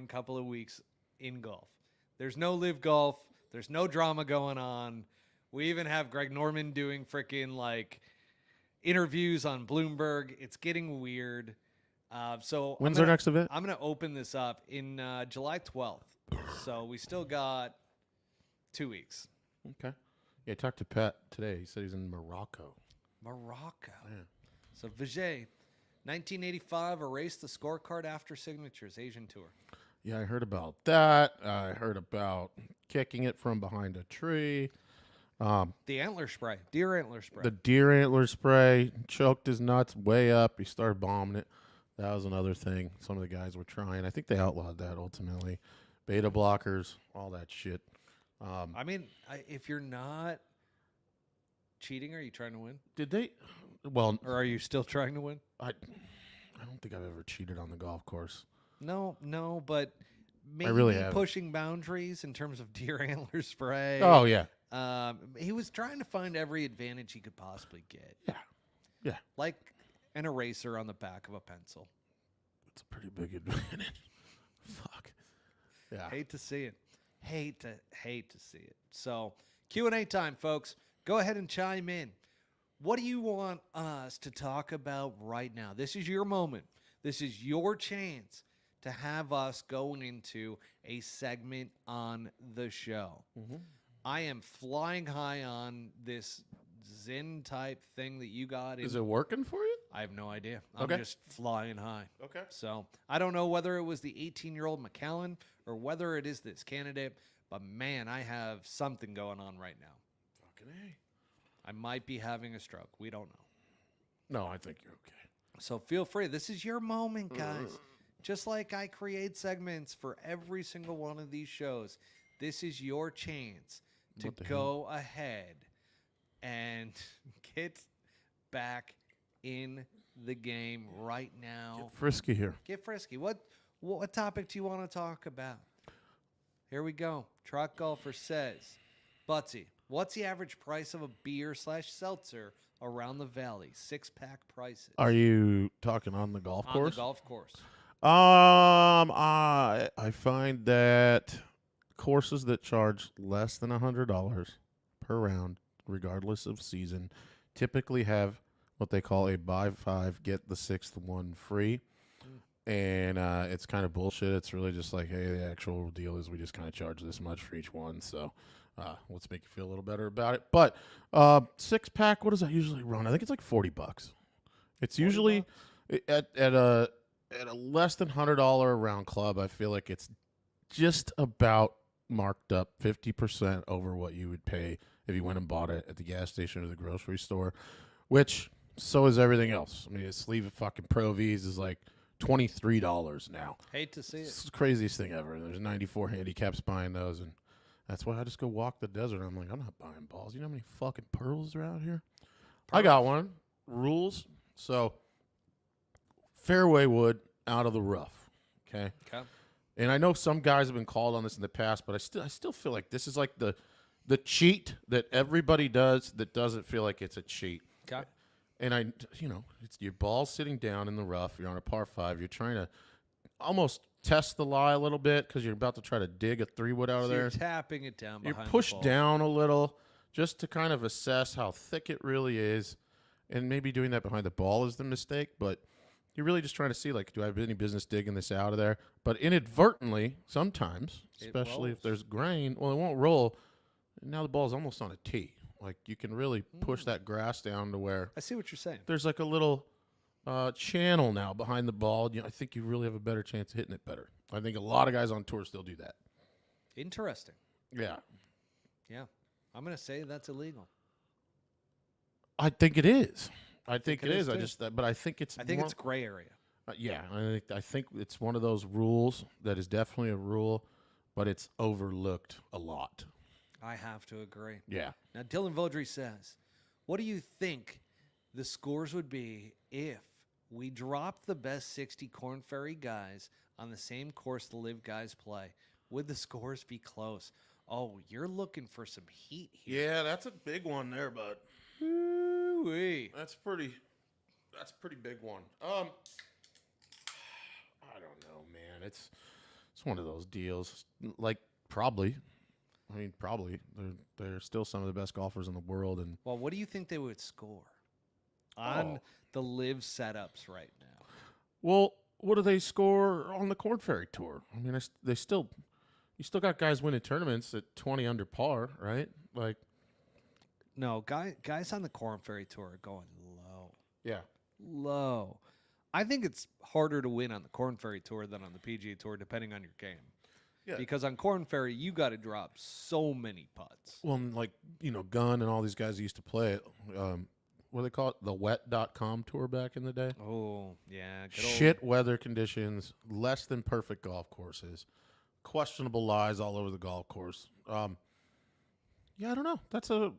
Speaker 1: couple of weeks in golf. There's no live golf. There's no drama going on. We even have Greg Norman doing freaking interviews on Bloomberg. It's getting weird. So
Speaker 2: When's our next event?
Speaker 1: I'm going to open this up in July 12th. So we still got 2 weeks.
Speaker 2: Okay. Yeah, I talked to Pat today. He said he's in Morocco.
Speaker 1: Morocco.
Speaker 2: Yeah.
Speaker 1: So Vijay, 1985, erased the scorecard after signatures, Asian Tour.
Speaker 2: Yeah, I heard about that. I heard about kicking it from behind a tree.
Speaker 1: The antler spray, deer antler spray.
Speaker 2: The deer antler spray choked his nuts way up. He started bombing it. That was another thing. Some of the guys were trying. I think they outlawed that ultimately. Beta blockers, all that shit.
Speaker 1: I mean, if you're not cheating, are you trying to win?
Speaker 2: Did they? Well,
Speaker 1: Or are you still trying to win?
Speaker 2: I don't think I've ever cheated on the golf course.
Speaker 1: No, but maybe
Speaker 2: really haven't.
Speaker 1: pushing boundaries in terms of deer antler spray.
Speaker 2: Oh yeah,
Speaker 1: He was trying to find every advantage he could possibly get.
Speaker 2: yeah.
Speaker 1: Like an eraser on the back of a pencil.
Speaker 2: It's a pretty big advantage. Fuck. Yeah.
Speaker 1: Hate to see it. Hate to see it. So Q&A time, folks. Go ahead and chime in. What do you want us to talk about right now? This is your moment. This is your chance to have us going into a segment on the show.
Speaker 2: Mm-hmm.
Speaker 1: I am flying high on this Zen type thing that you got.
Speaker 2: Is it working for you?
Speaker 1: I have no idea.
Speaker 2: Okay.
Speaker 1: I'm just flying high.
Speaker 2: Okay.
Speaker 1: So I don't know whether it was the 18-year-old McCallan or whether it is this candidate, but man, I have something going on right now.
Speaker 2: Fucking A.
Speaker 1: I might be having a stroke. We don't know.
Speaker 2: No, I think you're okay.
Speaker 1: So feel free. This is your moment, guys. Just like I create segments for every single one of these shows, this is your chance to go ahead and get back in the game right now.
Speaker 2: Get frisky here.
Speaker 1: Get frisky. What topic do you want to talk about? Here we go. Truck Golfer says, Butsy, what's the average price of a beer/seltzer around the valley? 6-pack prices.
Speaker 2: Are you talking on the golf course?
Speaker 1: On the golf course.
Speaker 2: I find that courses that charge less than $100 per round, regardless of season, typically have what they call a buy 5, get the 6th one free. And it's kind of bullshit. It's really just like, hey, the actual deal is we just kind of charge this much for each one. So let's make you feel a little better about it. But 6-pack, what does that usually run? I think it's like $40. It's usually at a less than $100 round club. I feel like it's just about marked up 50% over what you would pay if you went and bought it at the gas station or the grocery store, which so is everything else. I mean, a sleeve of fucking Pro V's is like $23 now.
Speaker 1: Hate to see
Speaker 2: It's
Speaker 1: it.
Speaker 2: the craziest thing ever. There's 94 handicaps buying those, and that's why I just go walk the desert. I'm like, I'm not buying balls. You know how many fucking pearls are out here? I got one. Rules. So, fairway wood out of the rough. Okay.
Speaker 1: Okay.
Speaker 2: And I know some guys have been called on this in the past, but I still feel like this is like the cheat that everybody does that doesn't feel like it's a cheat.
Speaker 1: Okay.
Speaker 2: And it's your ball sitting down in the rough. You're on a par 5. You're trying to almost test the lie a little bit because you're about to try to dig a 3-wood out of
Speaker 1: So
Speaker 2: there.
Speaker 1: you're tapping it down
Speaker 2: You're
Speaker 1: behind
Speaker 2: pushed
Speaker 1: the ball.
Speaker 2: down a little just to kind of assess how thick it really is. And maybe doing that behind the ball is the mistake, but you're really just trying to see, like, do I have any business digging this out of there? But inadvertently, sometimes, especially if there's grain, well, it won't roll. Now the ball's almost on a tee. Like, you can really push that grass down to where
Speaker 1: I see what you're saying.
Speaker 2: there's like a little channel now behind the ball. I think you really have a better chance of hitting it better. I think a lot of guys on tour still do that.
Speaker 1: Interesting.
Speaker 2: Yeah.
Speaker 1: Yeah. I'm going to say that's illegal.
Speaker 2: I think it is. I think
Speaker 1: it
Speaker 2: it
Speaker 1: is
Speaker 2: is.
Speaker 1: too.
Speaker 2: But I think it's
Speaker 1: I think
Speaker 2: more,
Speaker 1: it's gray area.
Speaker 2: yeah, I think it's one of those rules that is definitely a rule, but it's overlooked a lot.
Speaker 1: I have to agree.
Speaker 2: Yeah.
Speaker 1: Now, Dylan Vaudry says, what do you think the scores would be if we dropped the best 60 Corn Ferry guys on the same course the live guys play? Would the scores be close? Oh, you're looking for some heat here.
Speaker 2: Yeah, that's a big one there, bud.
Speaker 1: Ooh-wee.
Speaker 2: That's pretty big one. I don't know, man. It's one of those deals. Like probably they're still some of the best golfers in the world. And
Speaker 1: Well, what do you think they would score on the live setups right now?
Speaker 2: well, what do they score on the Corn Ferry Tour? I mean, you still got guys winning tournaments at 20 under par, right? Like,
Speaker 1: No, guys on the Corn Ferry Tour are going low.
Speaker 2: yeah.
Speaker 1: Low. I think it's harder to win on the Corn Ferry Tour than on the PGA Tour, depending on your game.
Speaker 2: Yeah.
Speaker 1: Because on Corn Ferry, you got to drop so many putts.
Speaker 2: Well, like, Gunn and all these guys used to play it. What do they call it? The wet.com tour back in the day?
Speaker 1: Oh, yeah. Good old-
Speaker 2: Shit weather conditions, less than perfect golf courses, questionable lies all over the golf course. Yeah, I don't know. That's a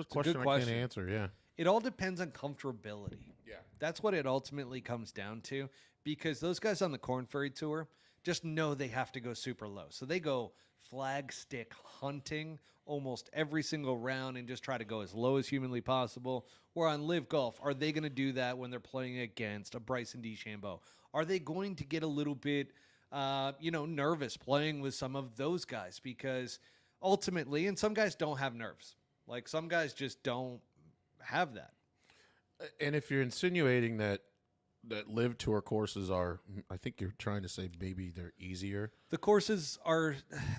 Speaker 2: question I
Speaker 1: question.
Speaker 2: can't answer. Yeah.
Speaker 1: It all depends on comfortability.
Speaker 2: Yeah.
Speaker 1: That's what it ultimately comes down to, because those guys on the Corn Ferry Tour just know they have to go super low. So they go flag stick hunting almost every single round and just try to go as low as humanly possible. Or on Live Golf, are they going to do that when they're playing against a Bryson DeChambeau? Are they going to get a little bit, nervous playing with some of those guys? Because ultimately, and some guys don't have nerves. Like, some guys just don't have that.
Speaker 2: And if you're insinuating that live tour courses are, I think you're trying to say maybe they're easier.
Speaker 1: The courses are,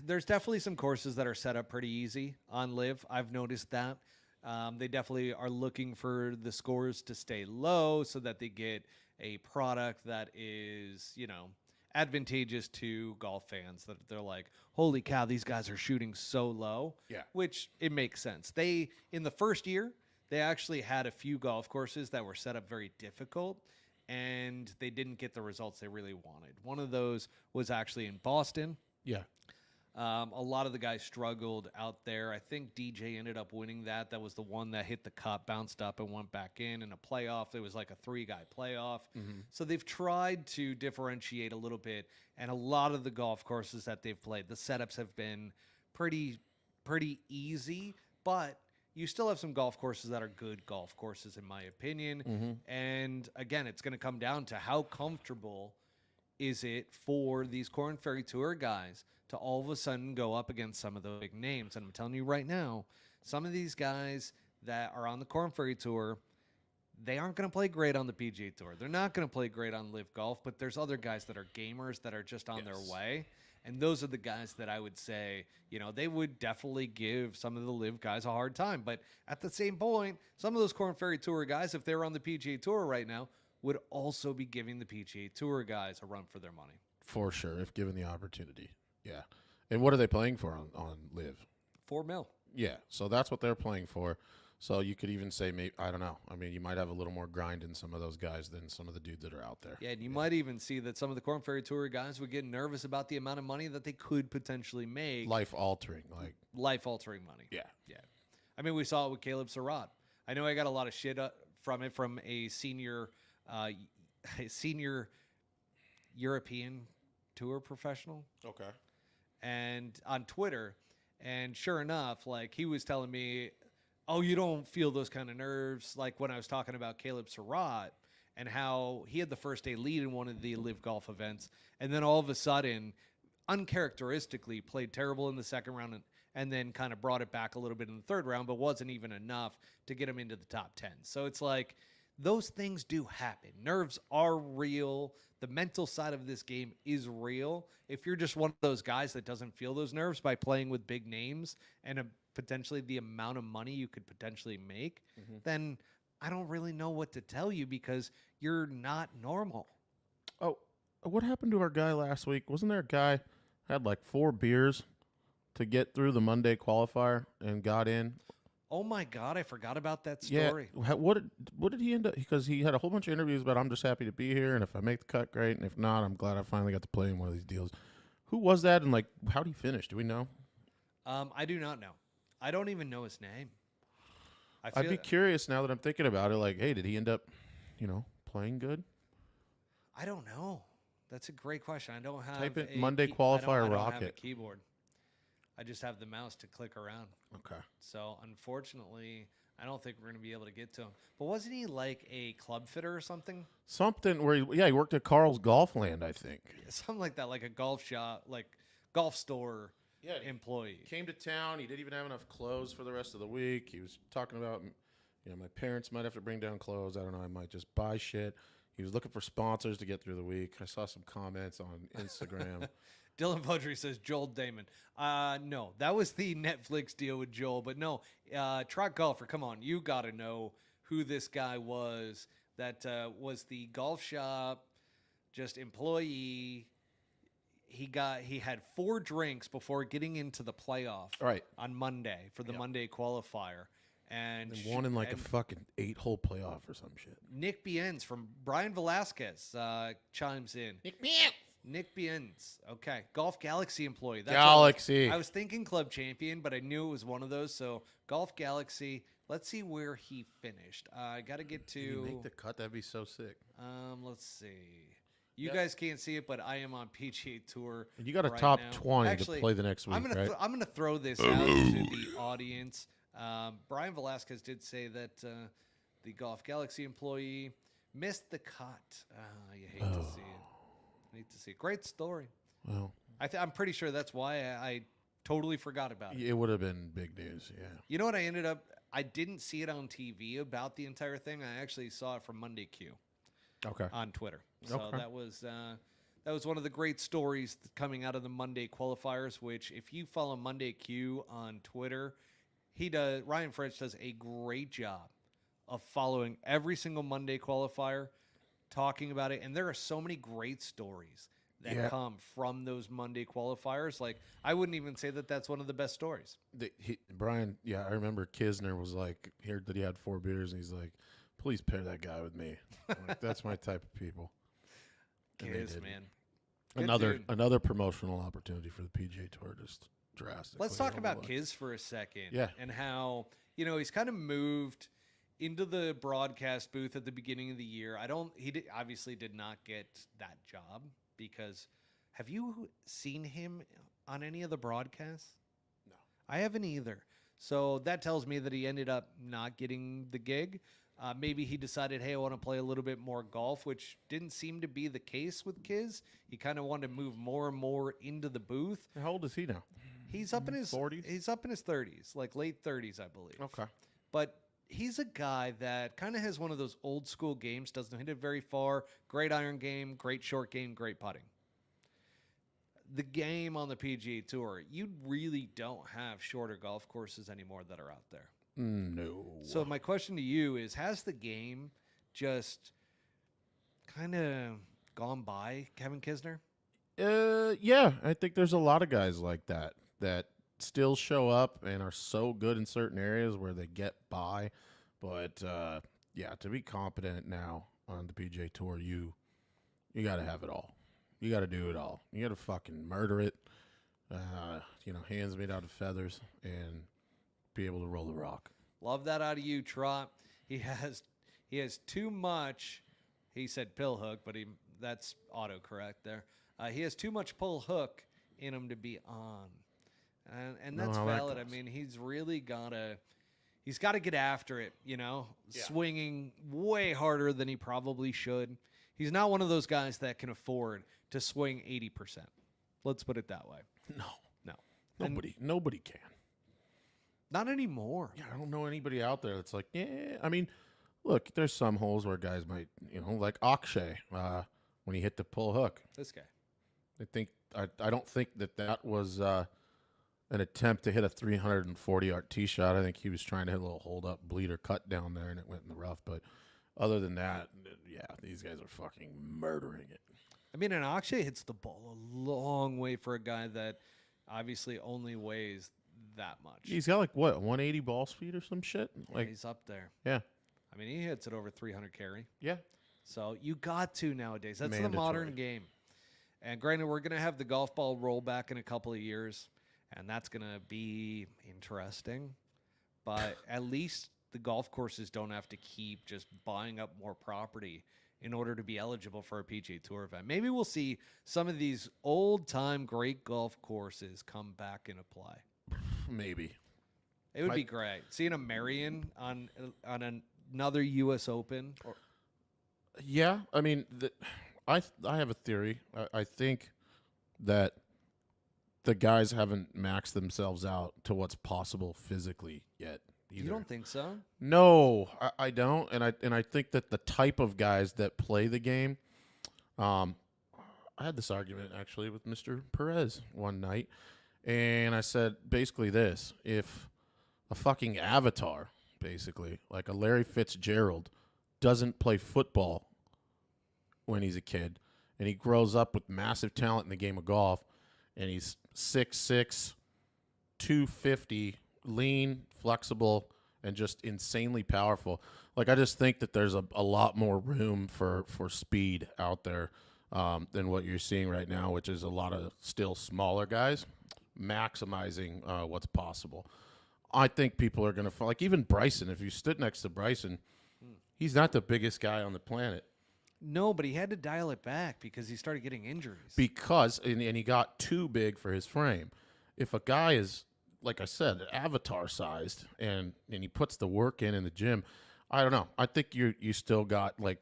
Speaker 1: there's definitely some courses that are set up pretty easy on Live. I've noticed that. They definitely are looking for the scores to stay low so that they get a product that is, advantageous to golf fans, that they're like, holy cow, these guys are shooting so low.
Speaker 2: Yeah.
Speaker 1: Which it makes sense. In the first year, they actually had a few golf courses that were set up very difficult, and they didn't get the results they really wanted. One of those was actually in Boston.
Speaker 2: Yeah.
Speaker 1: A lot of the guys struggled out there. I think DJ ended up winning that. That was the one that hit the cup, bounced up, and went back in a playoff. It was like a 3-guy playoff.
Speaker 2: Mm-hmm.
Speaker 1: So they've tried to differentiate a little bit, and a lot of the golf courses that they've played, the setups have been pretty easy, but you still have some golf courses that are good golf courses, in my opinion.
Speaker 2: Mm-hmm.
Speaker 1: And again, it's going to come down to how comfortable is it for these Corn Ferry Tour guys to all of a sudden go up against some of the big names. And I'm telling you right now, some of these guys that are on the Corn Ferry Tour, they aren't going to play great on the PGA Tour. They're not going to play great on Live Golf, but there's other guys that are gamers that are just on their way. And those are the guys that I would say, they would definitely give some of the Live guys a hard time. But at the same point, some of those Corn Ferry Tour guys, if they were on the PGA Tour right now, would also be giving the PGA Tour guys a run for their money.
Speaker 2: For sure, if given the opportunity. Yeah. And what are they playing for on Live?
Speaker 1: $4 million.
Speaker 2: Yeah, so that's what they're playing for. So you could even say, maybe, I don't know. I mean, you might have a little more grind in some of those guys than some of the dudes that are out there.
Speaker 1: Yeah, and you might even see that some of the Corn Ferry Tour guys would get nervous about the amount of money that they could potentially make.
Speaker 2: Life-altering, like.
Speaker 1: Life-altering money.
Speaker 2: Yeah.
Speaker 1: Yeah. I mean, we saw it with Caleb Surratt. I know I got a lot of shit from it from a senior European tour professional.
Speaker 2: Okay.
Speaker 1: And on Twitter, and sure enough, like he was telling me, oh, you don't feel those kind of nerves, like when I was talking about Caleb Surratt and how he had the first day lead in one of the Live Golf events, and then all of a sudden, uncharacteristically, played terrible in the second round and then kind of brought it back a little bit in the third round, but wasn't even enough to get him into the top 10. So it's like those things do happen. Nerves are real. The mental side of this game is real. If you're just one of those guys that doesn't feel those nerves by playing with big names and potentially the amount of money you could potentially make, then I don't really know what to tell you because you're not normal.
Speaker 2: Oh, what happened to our guy last week? Wasn't there a guy had like 4 beers to get through the Monday qualifier and got in?
Speaker 1: Oh my God, I forgot about that story.
Speaker 2: Yeah. What did he end up? Because he had a whole bunch of interviews about I'm just happy to be here, and if I make the cut, great, and if not, I'm glad I finally got to play in one of these deals. Who was that, and like how did he finish? Do we know?
Speaker 1: I do not know. I don't even know his name.
Speaker 2: I'd be curious now that I'm thinking about it. Like, hey, did he end up, playing good?
Speaker 1: I don't know. That's a great question. I don't have
Speaker 2: Type in Monday qualifier
Speaker 1: I don't
Speaker 2: rocket.
Speaker 1: have a keyboard. I just have the mouse to click around.
Speaker 2: Okay.
Speaker 1: So unfortunately, I don't think we're going to be able to get to him. But wasn't he like a club fitter or something?
Speaker 2: Something where he worked at Carl's Golfland, I think.
Speaker 1: Something like that, like a golf shop, like golf store employee.
Speaker 2: Came to town. He didn't even have enough clothes for the rest of the week. He was talking about, my parents might have to bring down clothes. I don't know. I might just buy shit. He was looking for sponsors to get through the week. I saw some comments on Instagram.
Speaker 1: Dylan Vodry says Joel Damon. No, that was the Netflix deal with Joel. But no, Trot Golfer, come on. You got to know who this guy was that was the golf shop just employee. He had 4 drinks before getting into the playoff on Monday for the Monday qualifier. And
Speaker 2: won in like a fucking 8-hole playoff or some shit.
Speaker 1: Nick Bienz from Brian Velasquez chimes in. Nick Bienz. Okay. Golf Galaxy employee.
Speaker 2: Galaxy.
Speaker 1: I was thinking club champion, but I knew it was one of those. So Golf Galaxy. Let's see where he finished. I got to get to.
Speaker 2: Did he make the cut? That'd be so sick.
Speaker 1: Let's see. You guys can't see it, but I am on PGA Tour.
Speaker 2: You got a
Speaker 1: right
Speaker 2: top
Speaker 1: now.
Speaker 2: 20
Speaker 1: Actually,
Speaker 2: to play the next week,
Speaker 1: I'm gonna throw this out to the audience. Brian Velasquez did say that the Golf Galaxy employee missed the cut. You hate to see it. Hate to see it. Great story.
Speaker 2: Well,
Speaker 1: I'm pretty sure that's why I totally forgot about it.
Speaker 2: It would have been big news, yeah.
Speaker 1: You know what I didn't see it on TV about the entire thing. I actually saw it from Monday Q.
Speaker 2: Okay.
Speaker 1: On Twitter. So that was one of the great stories coming out of the Monday qualifiers, which if you follow Monday Q on Twitter, Ryan French does a great job of following every single Monday qualifier, talking about it. And there are so many great stories that come from those Monday qualifiers. Like, I wouldn't even say that that's one of the best stories.
Speaker 2: Brian, I remember Kisner was like, heard that he had 4 beers, and he's like, please pair that guy with me. Like, that's my type of people.
Speaker 1: Kiz, man.
Speaker 2: Another promotional opportunity for the PGA Tour, just drastic.
Speaker 1: Let's talk about Kiz for a second.
Speaker 2: Yeah.
Speaker 1: And how, he's kind of moved into the broadcast booth at the beginning of the year. Obviously did not get that job because have you seen him on any of the broadcasts?
Speaker 2: No.
Speaker 1: I haven't either. So that tells me that he ended up not getting the gig. Maybe he decided, hey, I want to play a little bit more golf, which didn't seem to be the case with Kiz. He kind of wanted to move more and more into the booth.
Speaker 2: How old is he now?
Speaker 1: He's up in his
Speaker 2: 40s?
Speaker 1: He's up in his 30s, like late 30s, I believe.
Speaker 2: Okay.
Speaker 1: But he's a guy that kind of has one of those old school games, doesn't hit it very far. Great iron game, great short game, great putting. The game on the PGA Tour, you really don't have shorter golf courses anymore that are out there.
Speaker 2: No.
Speaker 1: So my question to you is, has the game just kind of gone by Kevin Kisner?
Speaker 2: Yeah, I think there's a lot of guys like that still show up and are so good in certain areas where they get by. But yeah, to be competent now on the PGA Tour, you got to have it all. You got to do it all. You got to fucking murder it. Hands made out of feathers, and be able to roll the rock.
Speaker 1: Love that out of you, Trot. He has too much. He said pill hook, but that's autocorrect there. He has too much pull hook in him to be on, and that's valid. I mean, he's really gotta get after it. Swinging way harder than he probably should. He's not one of those guys that can afford to swing 80%. Let's put it that way.
Speaker 2: No.
Speaker 1: And
Speaker 2: Nobody can.
Speaker 1: Not anymore.
Speaker 2: Yeah, I don't know anybody out there that's like, yeah. I mean, look, there's some holes where guys might, like Akshay, when he hit the pull hook.
Speaker 1: This guy.
Speaker 2: I don't think that was an attempt to hit a 340-yard tee shot. I think he was trying to hit a little hold-up bleeder cut down there, and it went in the rough. But other than that, yeah, these guys are fucking murdering it.
Speaker 1: I mean, and Akshay hits the ball a long way for a guy that obviously only weighs that much.
Speaker 2: He's got 180 ball speed or some shit?
Speaker 1: Yeah, he's up there.
Speaker 2: Yeah.
Speaker 1: I mean, he hits it over 300 carry.
Speaker 2: Yeah.
Speaker 1: So you got to nowadays. That's
Speaker 2: Mandatory.
Speaker 1: the modern game. And granted, we're going to have the golf ball roll back in a couple of years, and that's going to be interesting. But at least the golf courses don't have to keep just buying up more property in order to be eligible for a PGA Tour event. Maybe we'll see some of these old-time great golf courses come back into play.
Speaker 2: Maybe.
Speaker 1: It would be great. Seeing a Marion on another U.S. Open.
Speaker 2: Yeah, I mean, I have a theory. I think that the guys haven't maxed themselves out to what's possible physically yet. Either.
Speaker 1: You don't think so?
Speaker 2: No, I don't, and I think that the type of guys that play the game. I had this argument actually with Mr. Perez one night, and I said basically this: if a fucking avatar, basically like a Larry Fitzgerald, doesn't play football when he's a kid, and he grows up with massive talent in the game of golf, and he's 6'6", 250. Lean, flexible, and just insanely powerful. Like, I just think that there's a lot more room for speed out there than what you're seeing right now, which is a lot of still smaller guys maximizing what's possible. I think people are going to, like even Bryson, if you stood next to Bryson, he's not the biggest guy on the planet.
Speaker 1: No, but he had to dial it back because he started getting injuries.
Speaker 2: And he got too big for his frame. If a guy is, like I said, avatar-sized, and he puts the work in the gym, I don't know. I think you still got, like,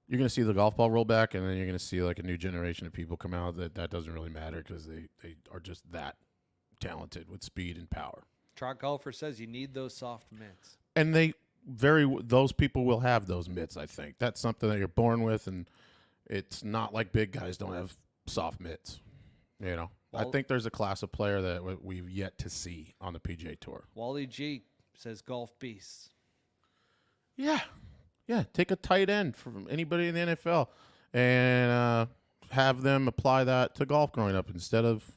Speaker 2: you're going to see the golf ball roll back, and then you're going to see, like, a new generation of people come out that doesn't really matter because they are just that talented with speed and power.
Speaker 1: Trot Golfer says you need those soft mitts.
Speaker 2: And those people will have those mitts, I think. That's something that you're born with, and it's not like big guys don't have soft mitts, Well, I think there's a class of player that we've yet to see on the PGA Tour.
Speaker 1: Wally G says golf beasts.
Speaker 2: Yeah. Take a tight end from anybody in the NFL and have them apply that to golf growing up instead of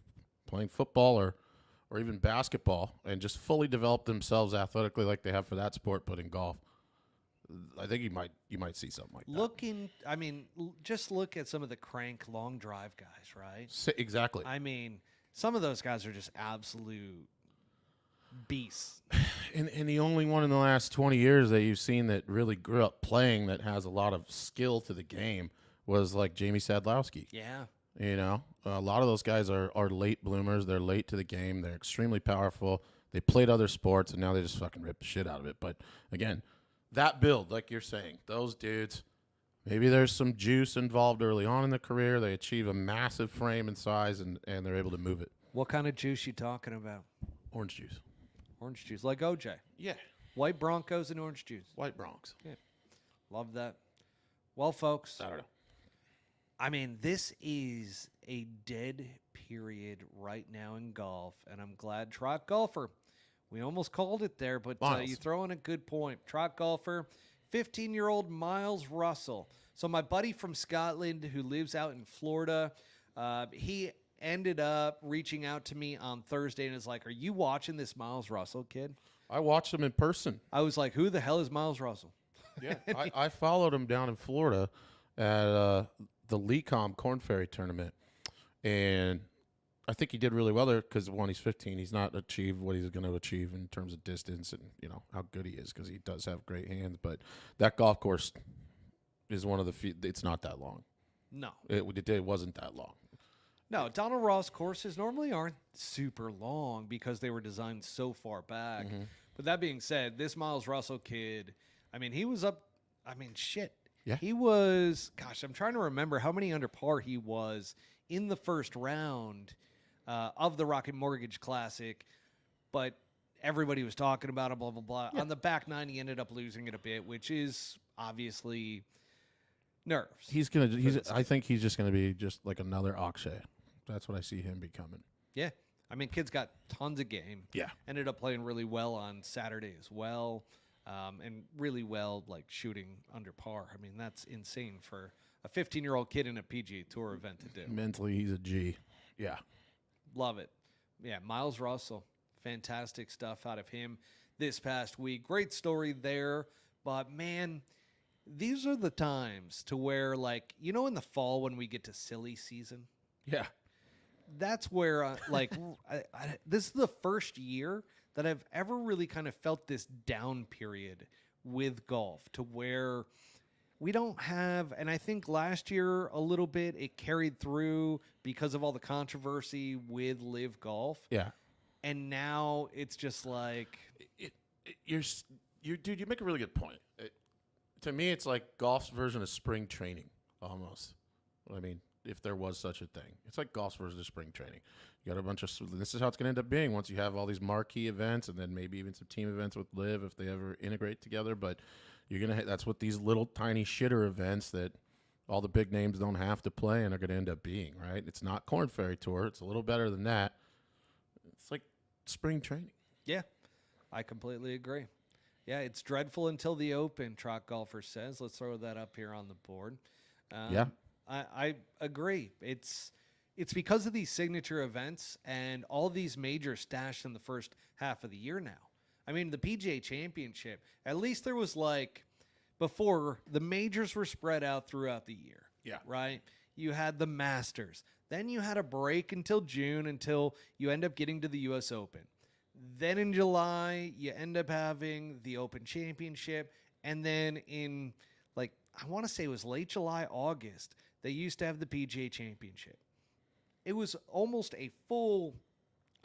Speaker 2: playing football or even basketball, and just fully develop themselves athletically like they have for that sport, but in golf. I think you might see something like that.
Speaker 1: Just look at some of the crank long drive guys, right?
Speaker 2: Exactly.
Speaker 1: I mean, some of those guys are just absolute beasts.
Speaker 2: And the only one in the last 20 years that you've seen that really grew up playing that has a lot of skill to the game was like Jamie Sadlowski.
Speaker 1: Yeah.
Speaker 2: A lot of those guys are late bloomers. They're late to the game. They're extremely powerful. They played other sports, and now they just fucking rip the shit out of it. But, again, that build, like you're saying, those dudes, maybe there's some juice involved early on in the career. They achieve a massive frame and size, and they're able to move it.
Speaker 1: What kind of juice you talking about?
Speaker 2: Orange juice.
Speaker 1: Orange juice, like OJ.
Speaker 2: Yeah.
Speaker 1: White Broncos and orange juice.
Speaker 2: White Bronx.
Speaker 1: Yeah. Love that. Well, folks.
Speaker 2: I don't know.
Speaker 1: I mean, this is a dead period right now in golf, and I'm glad Trot Golfer. We almost called it there, but you throw in a good point. Trot Golfer, 15-year-old Miles Russell. So my buddy from Scotland who lives out in Florida, he ended up reaching out to me on Thursday and is like, "Are you watching this Miles Russell kid?"
Speaker 2: I watched him in person.
Speaker 1: I was like, "Who the hell is Miles Russell?"
Speaker 2: Yeah, I followed him down in Florida at the Lecom Corn Ferry tournament, and I think he did really well there because one, he's 15. He's not achieved what he's going to achieve in terms of distance and how good he is because he does have great hands. But that golf course is one of the few. It's not that long.
Speaker 1: No,
Speaker 2: It wasn't that long.
Speaker 1: no. Donald Ross courses normally aren't super long because they were designed so far back. But that being said, this Miles Russell kid, I mean, he was up. I mean, shit.
Speaker 2: Yeah.
Speaker 1: He was. Gosh, I'm trying to remember how many under par he was in the first round of the Rocket Mortgage Classic, but everybody was talking about him, blah, blah, blah.
Speaker 2: Yeah.
Speaker 1: On the back nine, he ended up losing it a bit, which is obviously nerves.
Speaker 2: I think he's just gonna be just like another Akshay. That's what I see him becoming.
Speaker 1: Yeah. I mean, kid's got tons of game.
Speaker 2: Yeah.
Speaker 1: Ended up playing really well on Saturday as well, and really well, like, shooting under par. I mean, that's insane for a 15-year-old kid in a PGA Tour event to do.
Speaker 2: Mentally, he's a G. Yeah.
Speaker 1: Love it. Yeah, Miles Russell. Fantastic stuff out of him this past week. Great story there. But, man, these are the times to where, like, in the fall when we get to silly season?
Speaker 2: Yeah.
Speaker 1: That's where, this is the first year that I've ever really kind of felt this down period with golf to where we don't have, and I think last year a little bit it carried through because of all the controversy with Live Golf.
Speaker 2: Yeah.
Speaker 1: And now it's just like,
Speaker 2: Dude, you make a really good point. To me, it's like golf's version of spring training, almost. I mean, if there was such a thing, it's like golf's version of spring training. You got a bunch of. This is how it's going to end up being once you have all these marquee events, and then maybe even some team events with Live if they ever integrate together. But you're gonna. That's what these little tiny shitter events that all the big names don't have to play and are going to end up being. Right? It's not Corn Ferry Tour. It's a little better than that. It's like spring training.
Speaker 1: yeah, I completely agree. Yeah, it's dreadful until the Open, Trot Golfer says. Let's throw that up here on the board.
Speaker 2: Yeah.
Speaker 1: I agree. It's because of these signature events and all these majors stashed in the first half of the year now. I mean, the PGA Championship, at least there was before, the majors were spread out throughout the year.
Speaker 2: Yeah.
Speaker 1: Right? You had the Masters. Then you had a break until June until you end up getting to the U.S. Open. Then in July, you end up having the Open Championship. And then in, I want to say it was late July, August, they used to have the PGA Championship. It was almost a full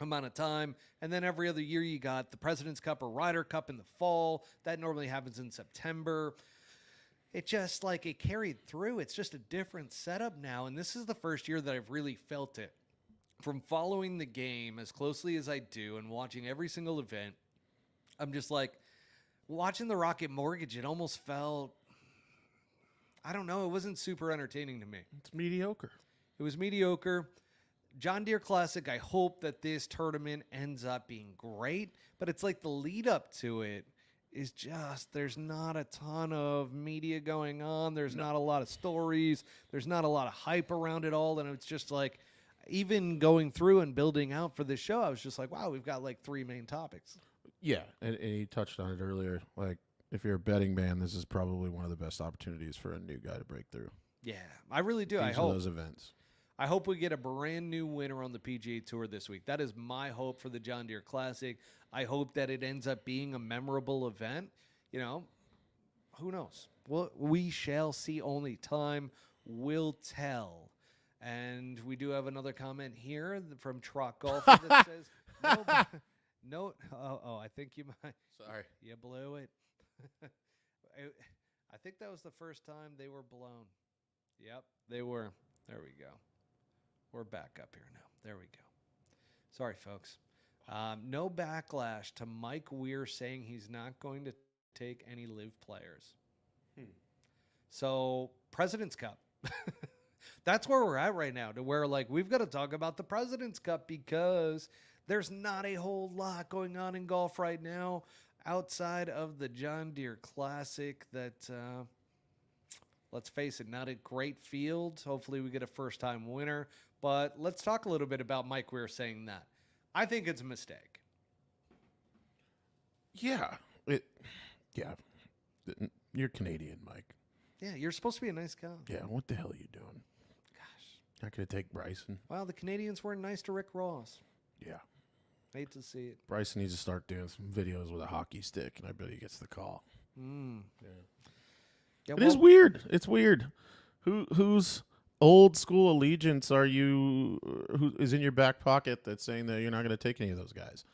Speaker 1: amount of time. And then every other year you got the President's Cup or Ryder Cup in the fall. That normally happens in September. It just, it carried through. It's just a different setup now. And this is the first year that I've really felt it. From following the game as closely as I do and watching every single event, I'm just watching the Rocket Mortgage, it almost felt, I don't know, it wasn't super entertaining to me.
Speaker 2: It's mediocre.
Speaker 1: It was mediocre. John Deere Classic, I hope that this tournament ends up being great, but it's the lead up to it is just, there's not a ton of media going on. There's not a lot of stories. There's not a lot of hype around it all. And it's just even going through and building out for this show, I was just wow, we've got three main topics.
Speaker 2: Yeah, and you touched on it earlier. If you're a betting man, this is probably one of the best opportunities for a new guy to break through.
Speaker 1: Yeah, I really do. I
Speaker 2: Each
Speaker 1: hope
Speaker 2: of those events.
Speaker 1: I hope we get a brand new winner on the PGA Tour this week. That is my hope for the John Deere Classic. I hope that it ends up being a memorable event. Who knows? Well, we shall see. Only time will tell. And we do have another comment here from Trot Golfer that says, no, I think you might.
Speaker 2: Sorry.
Speaker 1: You blew it. I think that was the first time they were blown. Yep, they were. There we go. We're back up here now. There we go. Sorry, folks. No backlash to Mike Weir saying he's not going to take any Live players. So, President's Cup. That's where we're at right now, to where we've got to talk about the President's Cup because there's not a whole lot going on in golf right now outside of the John Deere Classic that let's face it, not a great field. Hopefully we get a first-time winner. But let's talk a little bit about Mike Weir saying that. I think it's a mistake.
Speaker 2: Yeah. Yeah. You're Canadian, Mike.
Speaker 1: Yeah, you're supposed to be a nice guy.
Speaker 2: Yeah, what the hell are you doing?
Speaker 1: Gosh.
Speaker 2: Not going to take Bryson?
Speaker 1: Well, the Canadians weren't nice to Rick Ross.
Speaker 2: Yeah.
Speaker 1: Hate to see it.
Speaker 2: Bryson needs to start doing some videos with a hockey stick, and I bet he gets the call.
Speaker 1: Yeah,
Speaker 2: It is weird. It's weird. Whose old school allegiance are you? Who is in your back pocket that's saying that you're not going to take any of those guys?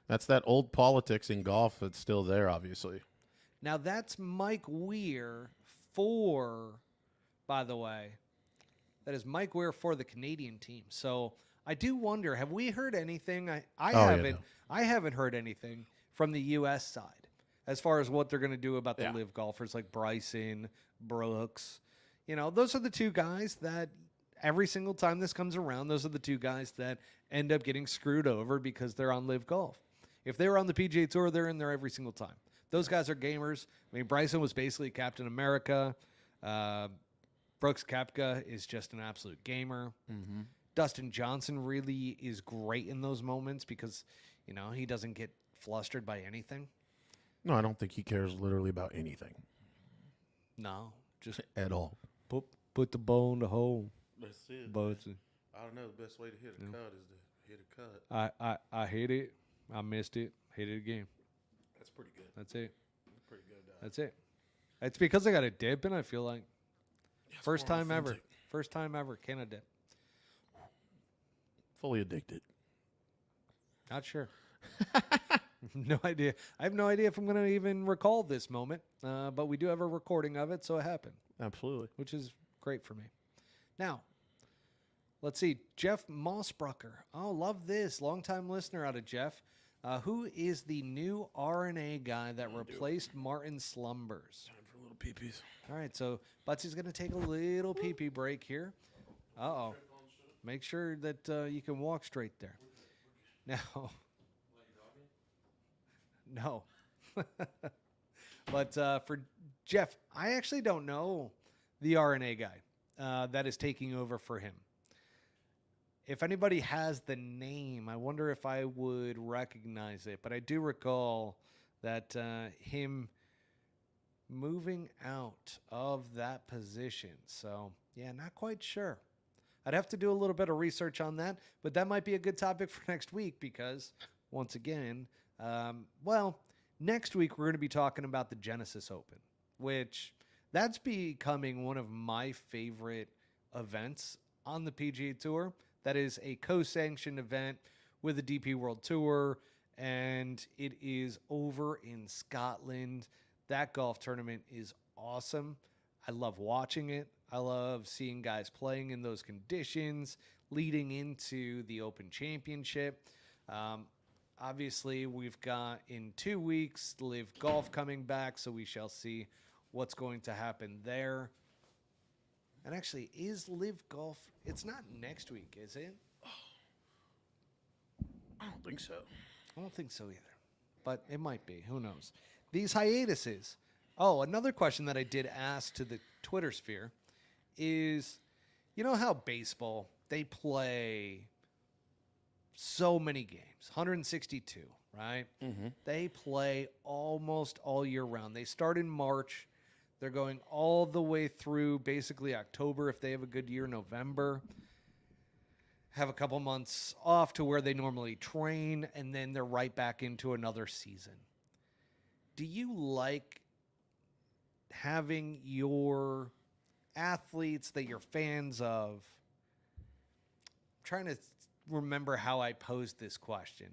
Speaker 2: That's that old politics in golf that's still there, obviously.
Speaker 1: Now, that's Mike Weir by the way, that is Mike Weir for the Canadian team. So I do wonder, have we heard anything? I haven't heard anything from the U.S. side as far as what they're going to do about the live golfers like Bryson, Brooks. You know, those are the two guys that every single time this comes around, those are the two guys that end up getting screwed over because they're on live golf. If they were on the PGA Tour, they're in there every single time. Those guys are gamers. I mean, Bryson was basically Captain America. Brooks Koepka is just an absolute gamer. Mm-hmm. Dustin Johnson really is great in those moments because, you know, he doesn't get flustered by anything.
Speaker 2: No, I don't think he cares literally about anything.
Speaker 1: No, just
Speaker 2: at all.
Speaker 1: Put the ball in the hole.
Speaker 2: That's it.
Speaker 1: But
Speaker 2: I don't know. The best way to hit a cut is to hit a cut.
Speaker 1: I hit it. I missed it. Hit it again.
Speaker 2: That's pretty good.
Speaker 1: That's it.
Speaker 2: That's pretty good.
Speaker 1: That's it. It's because I got a dip, and I feel like first time ever.
Speaker 2: authentic.
Speaker 1: First time ever. Can I dip?
Speaker 2: Fully addicted.
Speaker 1: Not sure. No idea. I have no idea if I'm going to even recall this moment, but we do have a recording of it, so it happened.
Speaker 2: Absolutely.
Speaker 1: Which is great for me. Now, let's see. Jeff Mossbrucker. Oh, love this. Longtime listener out of Jeff. Who is the new RNA guy that replaced Martin Slumbers?
Speaker 2: Time for little pee-pees.
Speaker 1: All right, so Butsy's going to take a little pee-pee break here. Uh-oh. Make sure that you can walk straight there. Now, no. But for Jeff, I actually don't know the RNA guy that is taking over for him. If anybody has the name, I wonder if I would recognize it. But I do recall that him moving out of that position. So, yeah, not quite sure. I'd have to do a little bit of research on that. But that might be a good topic for next week because, once again, next week we're going to be talking about the Genesis Open, which that's becoming one of my favorite events on the PGA Tour. That is a co-sanctioned event with the DP World Tour, and it is over in Scotland. That golf tournament is awesome. I love watching it. I love seeing guys playing in those conditions leading into the Open Championship. Obviously, we've got in 2 weeks Live Golf coming back, so we shall see what's going to happen there. And actually, is Live Golf? It's not next week, is it?
Speaker 2: I don't think so.
Speaker 1: I don't think so either. But it might be. Who knows? These hiatuses. Oh, another question that I did ask to the Twitter sphere is, you know how baseball, they play so many games, 162, right? Mm-hmm. They play almost all year round. They start in March. They're going all the way through basically October if they have a good year, November. Have a couple months off to where they normally train, and then they're right back into another season. Do you like having your athletes that you're fans of? I'm trying to remember how I posed this question.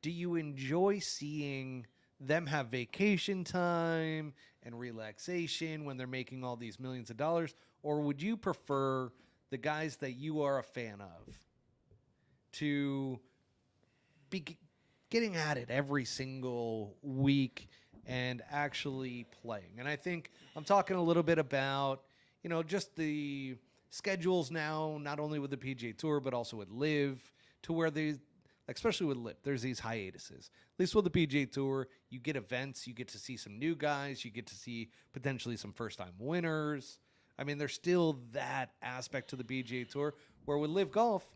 Speaker 1: Do you enjoy seeing them have vacation time and relaxation when they're making all these millions of dollars? Or would you prefer the guys that you are a fan of to be getting at it every single week and actually playing? And I think I'm talking a little bit about, you know, just the schedules now, not only with the PGA Tour, but also with Live, to where they, especially with Live, there's these hiatuses. At least with the PGA Tour, you get events, you get to see some new guys, you get to see potentially some first-time winners. I mean, there's still that aspect to the PGA Tour where with Live Golf,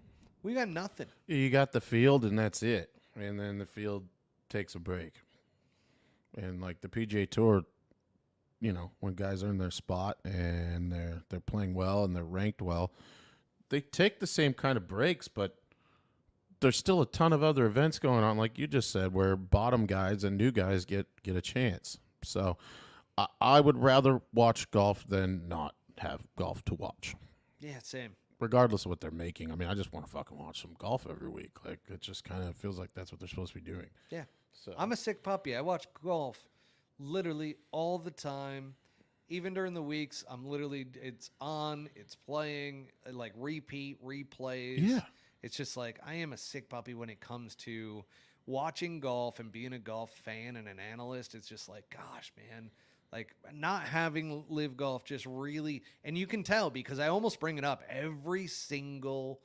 Speaker 1: we got nothing.
Speaker 2: You got the field, and that's it. And then the field takes a break. And like the PGA Tour, when guys are in their spot and they're playing well and they're ranked well, they take the same kind of breaks, but there's still a ton of other events going on, like you just said, where bottom guys and new guys get a chance. So I would rather watch golf than not have golf to watch.
Speaker 1: Yeah, same.
Speaker 2: Regardless of what they're making. I mean, I just want to fucking watch some golf every week. Like, it just kind of feels like that's what they're supposed to be doing.
Speaker 1: Yeah.
Speaker 2: So
Speaker 1: I'm a sick puppy. I watch golf literally all the time. Even during the weeks, it's on, it's playing, like repeat, replays.
Speaker 2: Yeah.
Speaker 1: It's just like, I am a sick puppy when it comes to watching golf and being a golf fan and an analyst. It's just like, gosh, man, like not having Live Golf just really, and you can tell because I almost bring it up every single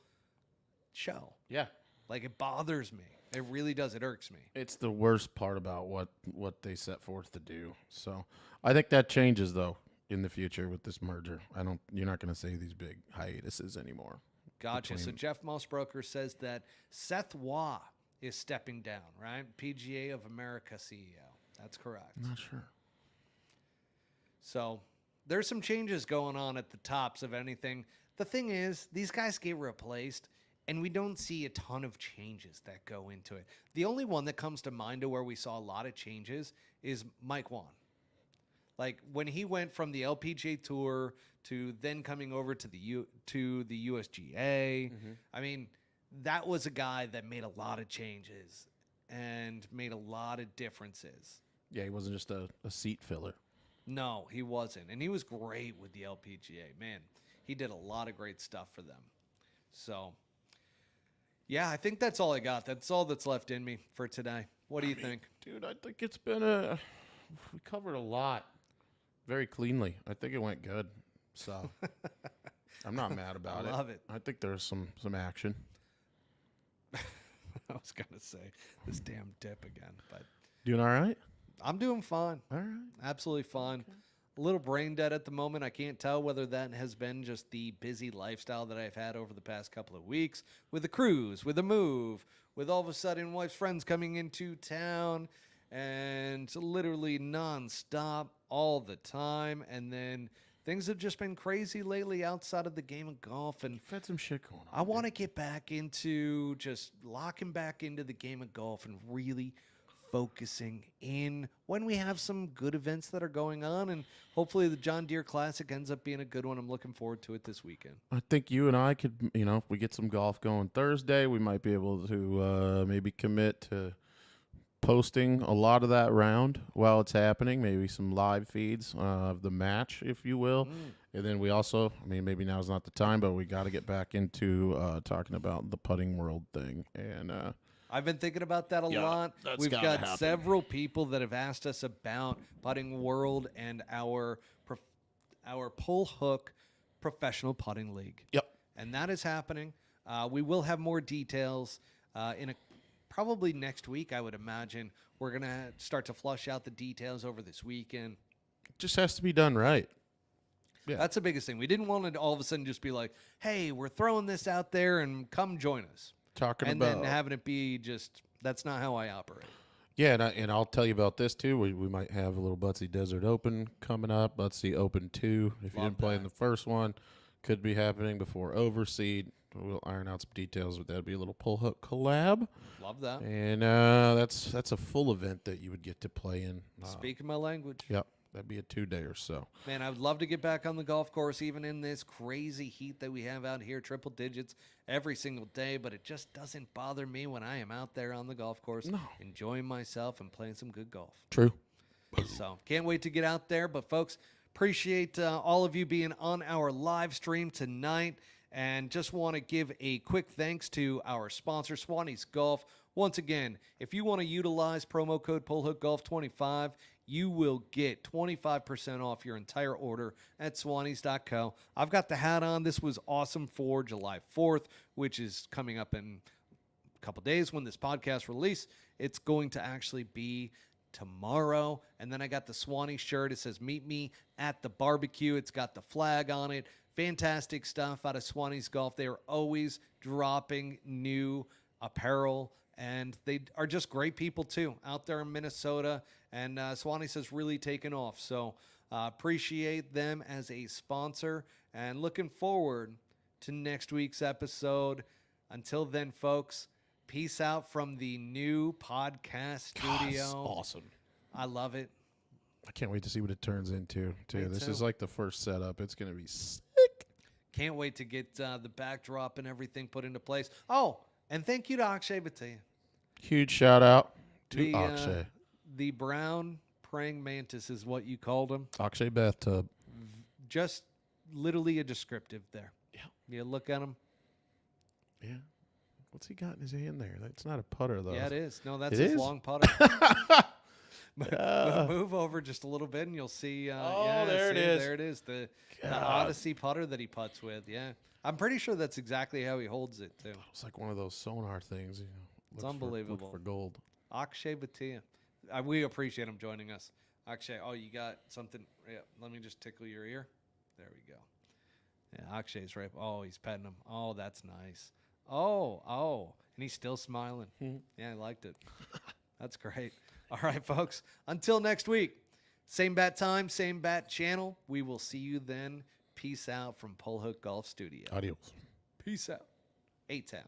Speaker 1: show.
Speaker 2: Yeah.
Speaker 1: Like it bothers me. It really does. It irks me.
Speaker 2: It's the worst part about what they set forth to do. So I think that changes, though, in the future with this merger. You're not going to see these big hiatuses anymore.
Speaker 1: Gotcha. So Jeff Mossbroker says that Seth Waugh is stepping down, right? PGA of America CEO. That's correct.
Speaker 2: I'm not sure.
Speaker 1: So there's some changes going on at the tops of anything. The thing is, these guys get replaced, and we don't see a ton of changes that go into it. The only one that comes to mind to where we saw a lot of changes is Mike Wan. Like when he went from the LPGA Tour to then coming over to the USGA.
Speaker 2: Mm-hmm.
Speaker 1: I mean, that was a guy that made a lot of changes and made a lot of differences.
Speaker 2: Yeah, he wasn't just a seat filler.
Speaker 1: No, he wasn't. And he was great with the LPGA. Man, he did a lot of great stuff for them. So, yeah, I think that's all I got. That's all that's left in me for today. What do you think?
Speaker 2: Dude, I think it's been we covered a lot very cleanly. I think it went good. So, I'm not mad about it.
Speaker 1: I love it.
Speaker 2: I think there's some action.
Speaker 1: I was going to say this damn dip again, but
Speaker 2: Doing all right?
Speaker 1: I'm doing fine.
Speaker 2: All right.
Speaker 1: Absolutely fine. A little brain dead at the moment. I can't tell whether that has been just the busy lifestyle that I've had over the past couple of weeks with the cruise, with the move, with all of a sudden wife's friends coming into town and literally nonstop all the time. And then things have just been crazy lately outside of the game of golf. And
Speaker 2: You've had some shit going on.
Speaker 1: I want to get back into just locking back into the game of golf and really focusing in when we have some good events that are going on, and hopefully the John Deere Classic ends up being a good one. I'm looking forward to it this weekend.
Speaker 2: I think you and I could, if we get some golf going Thursday, we might be able to maybe commit to posting a lot of that round while it's happening, maybe some live feeds of the match, if you will. And then we also, maybe now's not the time, but we got to get back into talking about the putting world thing. And
Speaker 1: I've been thinking about that a lot.
Speaker 2: that's
Speaker 1: We've
Speaker 2: gotta
Speaker 1: got
Speaker 2: happen.
Speaker 1: several people that have asked us about Putting World and our pull hook professional putting league.
Speaker 2: Yep.
Speaker 1: And that is happening. We will have more details probably next week, I would imagine. We're going to start to flush out the details over this weekend.
Speaker 2: It just has to be done right. Yeah.
Speaker 1: That's the biggest thing. We didn't want to all of a sudden just be like, hey, we're throwing this out there and come join us. And then having it be just, that's not how I operate.
Speaker 2: Yeah, and I'll tell you about this too. We might have a little Butsy Desert Open coming up. Butsy Open 2. If you didn't play in the first one, could be happening before Overseed. We'll iron out some details, but that'd be a little pull hook collab.
Speaker 1: Love that.
Speaker 2: And that's a full event that you would get to play in.
Speaker 1: Speaking my language.
Speaker 2: Yep. That'd be a 2-day or so.
Speaker 1: Man, I would love to get back on the golf course, even in this crazy heat that we have out here, triple digits every single day, but it just doesn't bother me when I am out there on the golf course, enjoying myself and playing some good golf.
Speaker 2: True.
Speaker 1: So can't wait to get out there. But folks, appreciate all of you being on our live stream tonight. And just want to give a quick thanks to our sponsor, Swannies Golf. Once again, if you want to utilize promo code PullHookGolf25, you will get 25% off your entire order at Swannies.co. I've got the hat on. This was awesome for July 4th, which is coming up in a couple days when this podcast release. It's going to actually be tomorrow. And then I got the Swannies shirt. It says, meet me at the barbecue. It's got the flag on it. Fantastic stuff out of Swannies Golf. They are always dropping new apparel, and they are just great people too out there in Minnesota. And Swannies has really taken off. So appreciate them as a sponsor, and looking forward to next week's episode. Until then, folks, peace out from the new podcast studio.
Speaker 2: It's awesome.
Speaker 1: I love it.
Speaker 2: I can't wait to see what it turns into, too. This is like the first setup. It's going to be sick.
Speaker 1: Can't wait to get the backdrop and everything put into place. Oh, and thank you to Akshay Bhatia.
Speaker 2: Huge shout out to Akshay.
Speaker 1: The brown praying mantis is what you called him.
Speaker 2: Akshay bathtub.
Speaker 1: Just literally a descriptive there.
Speaker 2: Yeah.
Speaker 1: You look at him.
Speaker 2: Yeah. What's he got in his hand there? That's not a putter, though.
Speaker 1: Yeah, it is. No, that's
Speaker 2: It
Speaker 1: his
Speaker 2: is?
Speaker 1: long putter. Move over just a little bit, and you'll see.
Speaker 2: There it is.
Speaker 1: There it is. The
Speaker 2: God.
Speaker 1: Odyssey putter that he putts with. Yeah, I'm pretty sure that's exactly how he holds it too.
Speaker 2: It's like one of those sonar things.
Speaker 1: It's unbelievable.
Speaker 2: Look for gold.
Speaker 1: Akshay Bhatia. We appreciate him joining us. Akshay, you got something? Yeah, let me just tickle your ear. There we go. Yeah, Akshay's right. Oh, he's petting him. Oh, that's nice. Oh, and he's still smiling. Yeah, I liked it. That's great. All right, folks. Until next week, same bat time, same bat channel. We will see you then. Peace out from Pole Hook Golf Studio.
Speaker 2: Adios.
Speaker 1: Peace out. 8-10.